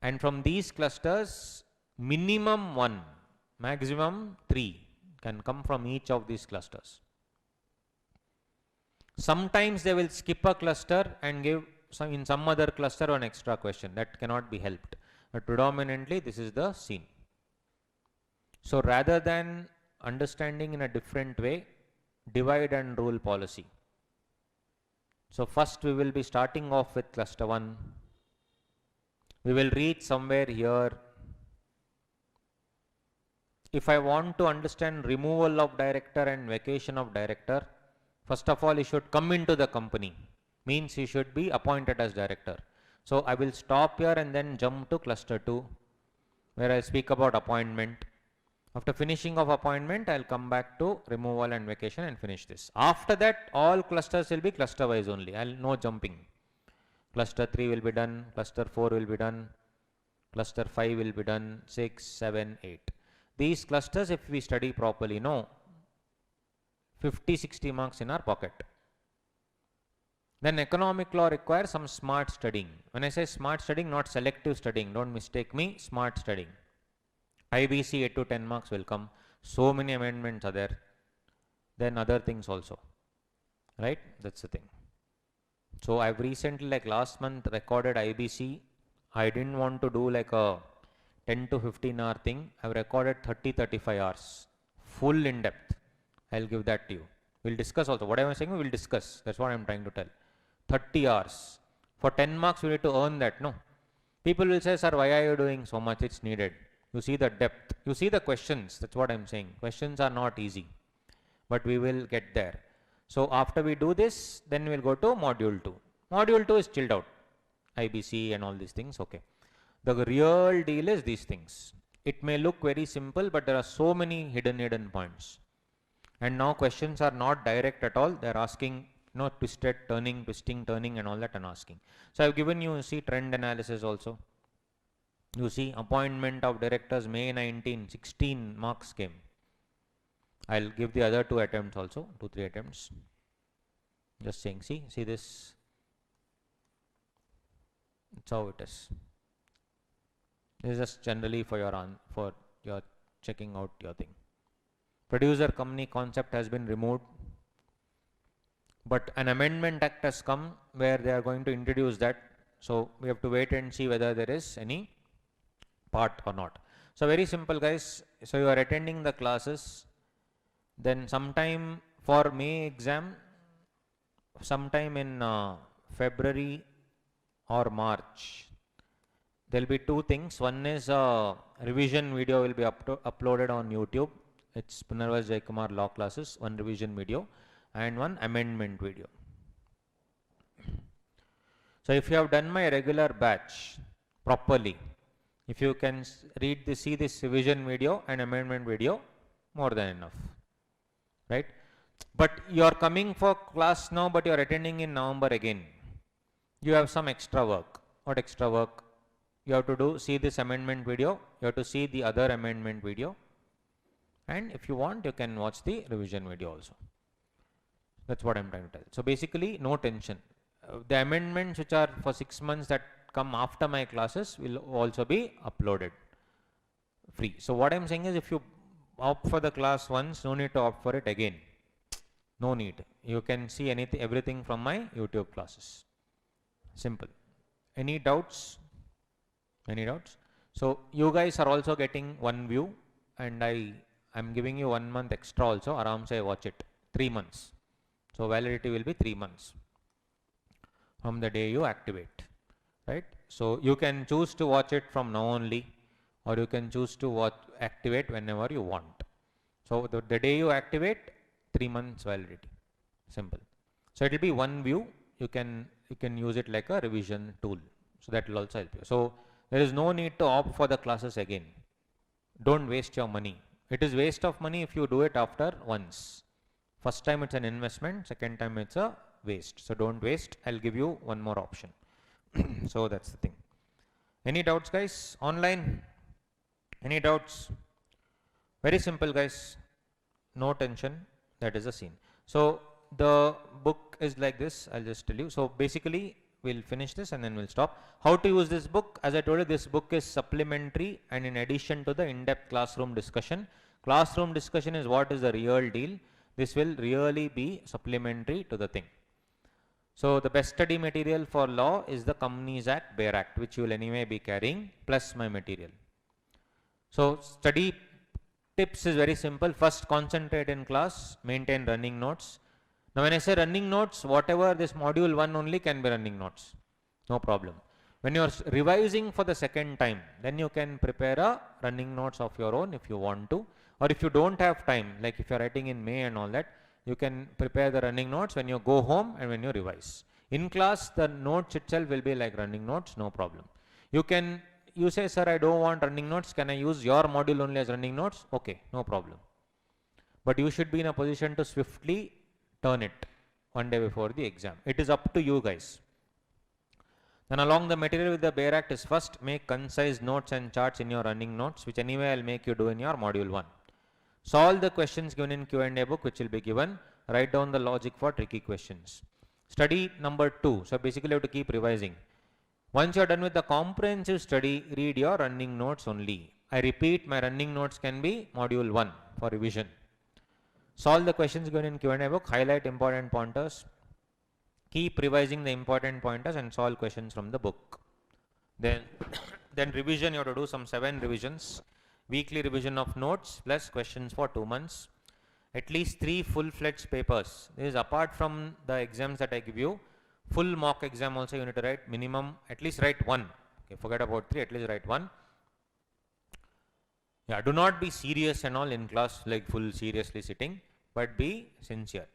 And from these clusters, minimum 1, maximum 3 can come from each of these clusters. Sometimes they will skip a cluster and give in some other cluster an extra question. That cannot be helped. But predominantly this is the scene. So rather than understanding in a different way, divide and rule policy. So first we will be starting off with cluster 1. We will reach somewhere here. If I want to understand removal of director and vacation of director, first of all he should come into the company. Means he should be appointed as director. So I will stop here and then jump to cluster 2 where I speak about appointment. After finishing of appointment, I will come back to removal and vacation and finish this. After that, all clusters will be cluster wise only. No jumping. Cluster 3 will be done, cluster 4 will be done, cluster 5 will be done, 6, 7, 8. These clusters, if we study properly, 50-60 marks in our pocket. Then economic law requires some smart studying. When I say smart studying, not selective studying, don't mistake me, smart studying. IBC 8 to 10 marks will come. So many amendments are there. Then other things also. Right? That's the thing. So I've recently, like last month, recorded IBC. I didn't want to do like a 10 to 15 hour thing. I've recorded 30-35 hours. Full in depth. I'll give that to you. We'll discuss also. What I'm saying, we'll discuss. That's what I'm trying to tell. 30 hours. For 10 marks, you need to earn that, no? People will say, sir, why are you doing so much? It's needed. You see the depth. You see the questions. That's what I'm saying. Questions are not easy. But we will get there. So after we do this, then we'll go to module 2. Module 2 is chilled out. IBC and all these things, okay. The real deal is these things. It may look very simple, but there are so many hidden points. And now questions are not direct at all. They're asking, twisted, turning, twisting, turning and all that and asking. So I've given you, see, trend analysis also. You see, appointment of directors, May 19, 16 marks came. I'll give the other 2 attempts also, 2-3 attempts. Just saying, see this. That's how it is. This is just generally for your checking out your thing. Producer company concept has been removed, but an amendment act has come where they are going to introduce that. So we have to wait and see whether there is any part or not. So very simple guys, so you are attending the classes, then sometime for May exam, sometime in February or March, there will be two things. One is a revision video will be uploaded on YouTube. It's Punarvas Jaikumar Law Classes, one revision video and one amendment video. So if you have done my regular batch properly, if you can see this revision video and amendment video, more than enough, right? But you are coming for class now, but you are attending in November again. You have some extra work. What extra work? You have to see this amendment video, you have to see the other amendment video, and if you want, you can watch the revision video also. That's what I'm trying to tell. So basically, no tension. The amendments which are for 6 months that come after my classes will also be uploaded free. So what I'm saying is, if you opt for the class once, no need to opt for it again. No need. You can see everything from my YouTube classes. Simple. Any doubts? Any doubts? So you guys are also getting one view, and I'm giving you 1 month extra also. Aram se watch it. 3 months. So validity will be 3 months from the day you activate, right? So you can choose to watch it from now only, or you can choose to activate whenever you want. So the day you activate, 3 months validity. Simple. So it will be one view. You can use it like a revision tool. So that will also help you. So there is no need to opt for the classes again. Don't waste your money. It is waste of money if you do it after once. First time it's an investment, second time it's a waste. So don't waste. I'll give you one more option. So that's the thing. Any doubts guys? Online? Any doubts? Very simple guys. No tension. That is the scene. So the book is like this. I'll just tell you. So basically we'll finish this and then we'll stop. How to use this book? As I told you, this book is supplementary and in addition to the in-depth classroom discussion. Classroom discussion is what is the real deal. This will really be supplementary to the thing. So the best study material for law is the Companies Act, Bare Act, which you will anyway be carrying, plus my material. So study tips is very simple. First, concentrate in class, maintain running notes. Now when I say running notes, whatever this module 1 only can be running notes. No problem. When you are revising for the second time, then you can prepare a running notes of your own if you want to. Or if you don't have time, like if you are writing in May and all that, you can prepare the running notes when you go home and when you revise. In class, the notes itself will be like running notes, no problem. You say, sir, I don't want running notes. Can I use your module only as running notes? Okay, no problem. But you should be in a position to swiftly turn it one day before the exam. It is up to you guys. Then along the material with the Bare Act is first make concise notes and charts in your running notes, which anyway I'll make you do in your module 1. Solve the questions given in Q&A book, which will be given. Write down the logic for tricky questions. Study number 2. So basically you have to keep revising. Once you are done with the comprehensive study, read your running notes only. I repeat, my running notes can be module 1 for revision. Solve the questions given in Q&A book, highlight important pointers, keep revising the important pointers and solve questions from the book. Then revision, you have to do some 7 revisions. Weekly revision of notes plus questions for 2 months. At least 3 full-fledged papers. This is apart from the exams that I give you. Full mock exam also you need to write minimum, at least write 1. Okay, forget about 3, at least write 1. Yeah, do not be serious and all in class, like full seriously sitting, but be sincere.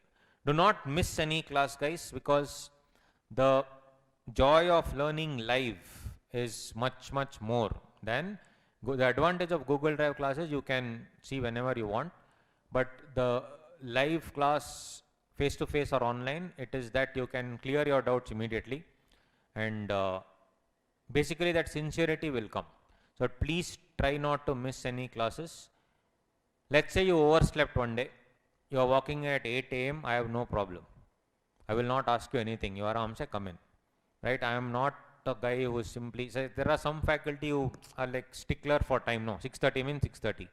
Do not miss any class guys, because the joy of learning live is much more than the advantage of Google Drive classes. You can see whenever you want, but the live class face to face or online, it is that you can clear your doubts immediately, and basically that sincerity will come. So please try not to miss any classes. Let's say you overslept one day, you are walking at 8 AM, I have no problem. I will not ask you anything. You are Aramse, come in. Right? I am not a guy who is simply, so there are some faculty who are like stickler for time. No, 6:30 means 6:30.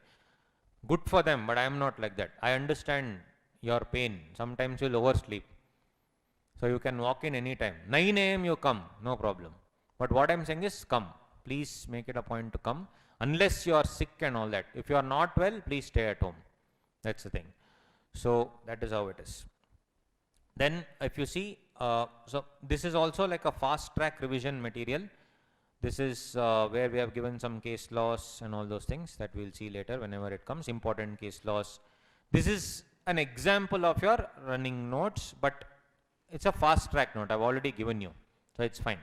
Good for them, but I am not like that. I understand your pain. Sometimes you will oversleep. So you can walk in any time. 9 AM you come, no problem. But what I am saying is come. Please make it a point to come. unless you are sick and all that. If you are not well, please stay at home. That's the thing. So that is how it is. Then if you see, so this is also like a fast track revision material. This is where we have given some case laws and all those things that we'll see later whenever it comes, important case laws. This is an example of your running notes, but it's a fast track note. I've already given you, so it's fine.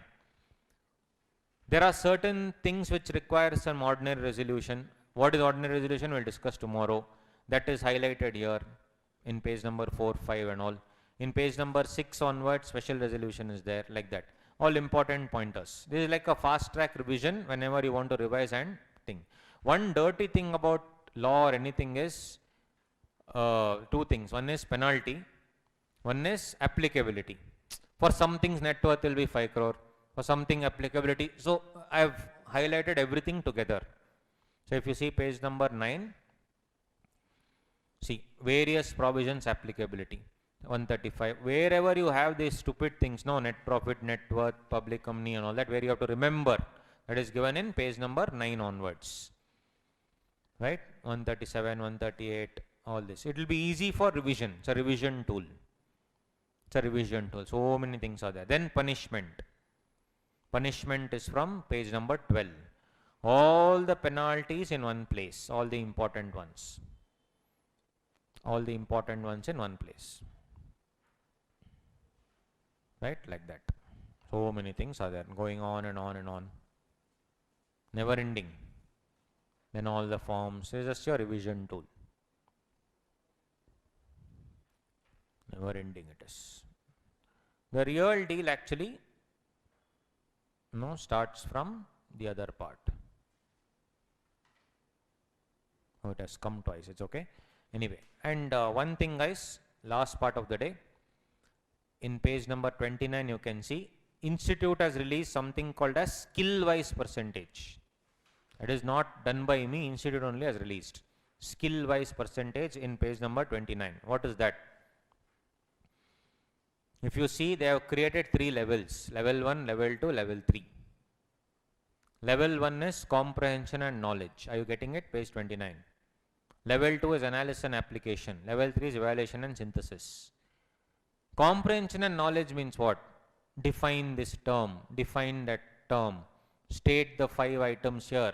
There are certain things which require some ordinary resolution. What is ordinary resolution? We'll discuss tomorrow. That is highlighted here in page number 4, 5 and all. In page number 6 onwards, special resolution is there, like that. All important pointers. This is like a fast track revision whenever you want to revise and think. One dirty thing about law or anything is two things. One is penalty. One is applicability. For some things net worth will be 5 crore. For something applicability. So I have highlighted everything together. So if you see page number 9, see various provisions applicability. 135. Wherever you have these stupid things, no, net profit, net worth, public company and all that, where you have to remember, that is given in page number 9 onwards. Right? 137, 138, all this. It will be easy for revision. It's a revision tool. It's a revision tool. So many things are there. Then punishment. Punishment is from page number 12. All the penalties in one place. All the important ones. All the important ones in one place. Right? Like that. So many things are there. Going on and on and on. Never ending. Then all the forms. It's just your revision tool. Never ending it is. The real deal actually starts from the other part. Oh, it has come twice. It's okay. Anyway, and one thing guys, last part of the day. In page number 29 you can see Institute has released something called as skill wise percentage. It is not done by me, Institute only has released skill wise percentage in page number 29. What is that? If you see, they have created 3 levels, level 1, level 2, level 3. Level 1 is comprehension and knowledge. Are you getting it? Page 29. Level 2 is analysis and application. Level 3 is evaluation and synthesis. Comprehension and knowledge means what? Define this term, define that term, state the 5 items here.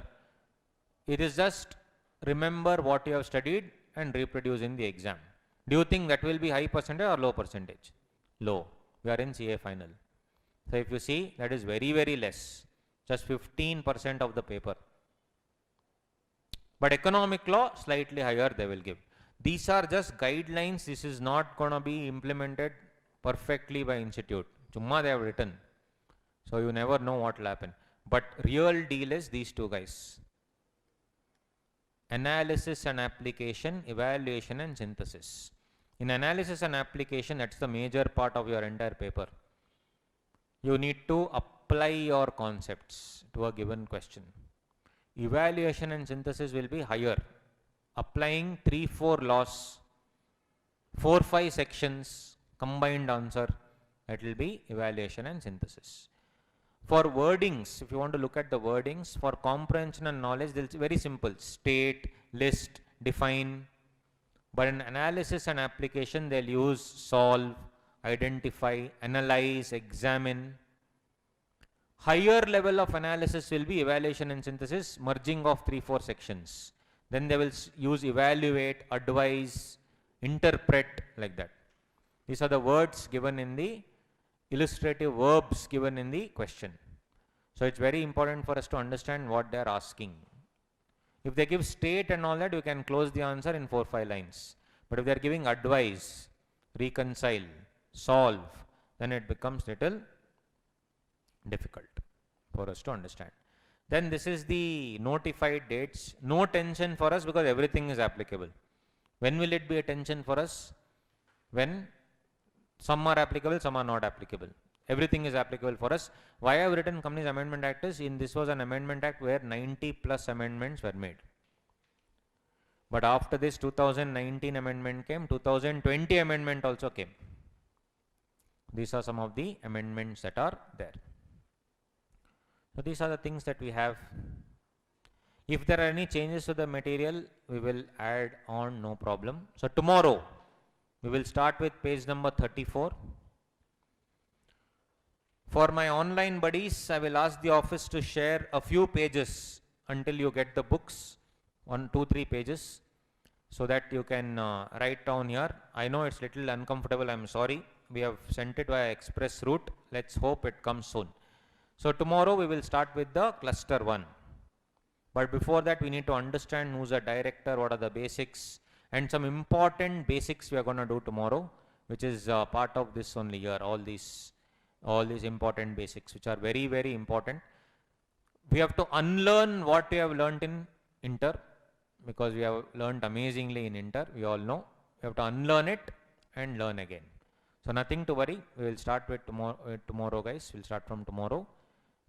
It is just remember what you have studied and reproduce in the exam. Do you think that will be high percentage or low percentage? Low. We are in CA final. So if you see, that is very, very less. Just 15% of the paper. But economic law, slightly higher they will give. These are just guidelines. This is not going to be implemented perfectly by Institute. Chumma they have written. So you never know what will happen. But real deal is these 2 guys. Analysis and application, evaluation and synthesis. In analysis and application, that's the major part of your entire paper. You need to apply your concepts to a given question. Evaluation and synthesis will be higher. Applying 3-4 laws, 4-5 sections, combined answer, that will be evaluation and synthesis. For wordings, if you want to look at the wordings, for comprehension and knowledge, it's very simple. State, list, define. But in analysis and application, they'll use solve, identify, analyze, examine. Higher level of analysis will be evaluation and synthesis, merging of 3-4 sections. Then they will use evaluate, advise, interpret, like that. These are the words given in the illustrative verbs given in the question. So it's very important for us to understand what they are asking. If they give state and all that, you can close the answer in 4-5 lines. But if they are giving advise, reconcile, solve, then it becomes little difficult for us to understand. Then this is the notified dates. No tension for us because everything is applicable. When will it be a tension for us? When some are applicable, some are not applicable. Everything is applicable for us. Why I have written Companies Amendment Act is, this was an amendment act where 90+ amendments were made. But after this 2019 amendment came, 2020 amendment also came. These are some of the amendments that are there. So these are the things that we have. If there are any changes to the material, we will add on, no problem. So tomorrow, we will start with page number 34. For my online buddies, I will ask the office to share a few pages until you get the books, 1, 2, 3 pages, so that you can write down here. I know it's little uncomfortable, I'm sorry. We have sent it via express route. Let's hope it comes soon. So tomorrow we will start with the cluster 1. But before that, we need to understand who's a director, what are the basics, and some important basics we are going to do tomorrow, which is part of this only here, all these important basics, which are very, very important. We have to unlearn what we have learnt in Inter, because we have learnt amazingly in Inter, we all know. We have to unlearn it and learn again. So nothing to worry, we will start with tomorrow guys, we'll start from tomorrow.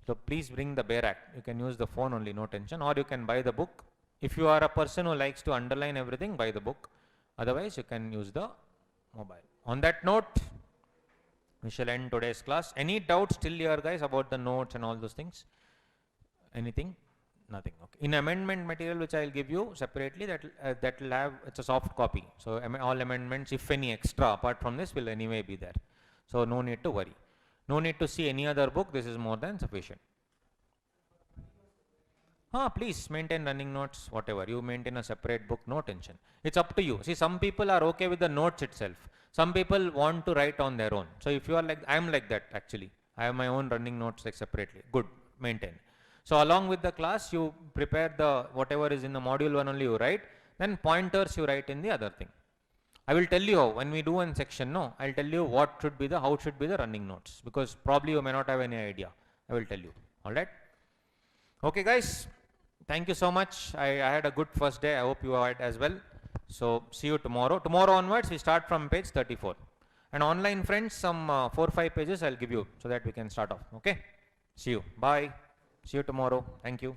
So please bring the bare act. You can use the phone only, no tension, or you can buy the book. If you are a person who likes to underline everything, buy the book. Otherwise, you can use the mobile. On that note, we shall end today's class. Any doubts still here guys about the notes and all those things? Anything? Nothing. Okay. In amendment material which I will give you separately, that will have, it's a soft copy. So all amendments, if any extra apart from this, will anyway be there. So no need to worry. No need to see any other book, this is more than sufficient. Please maintain running notes, whatever. You maintain a separate book, no tension. It's up to you. See, some people are okay with the notes itself. Some people want to write on their own. So if you are like, I am like that actually. I have my own running notes like separately. Good, maintain. So along with the class, you prepare the whatever is in the module 1 only you write. Then pointers you write in the other thing. I will tell you how, when we do one section, no, I'll tell you what should be how should be the running notes, because probably you may not have any idea. I will tell you. All right. Okay, guys. Thank you so much. I had a good first day. I hope you had as well. So see you tomorrow. Tomorrow onwards, we start from page 34. And online friends, some 4 or 5 pages I'll give you so that we can start off. Okay. See you. Bye. See you tomorrow. Thank you.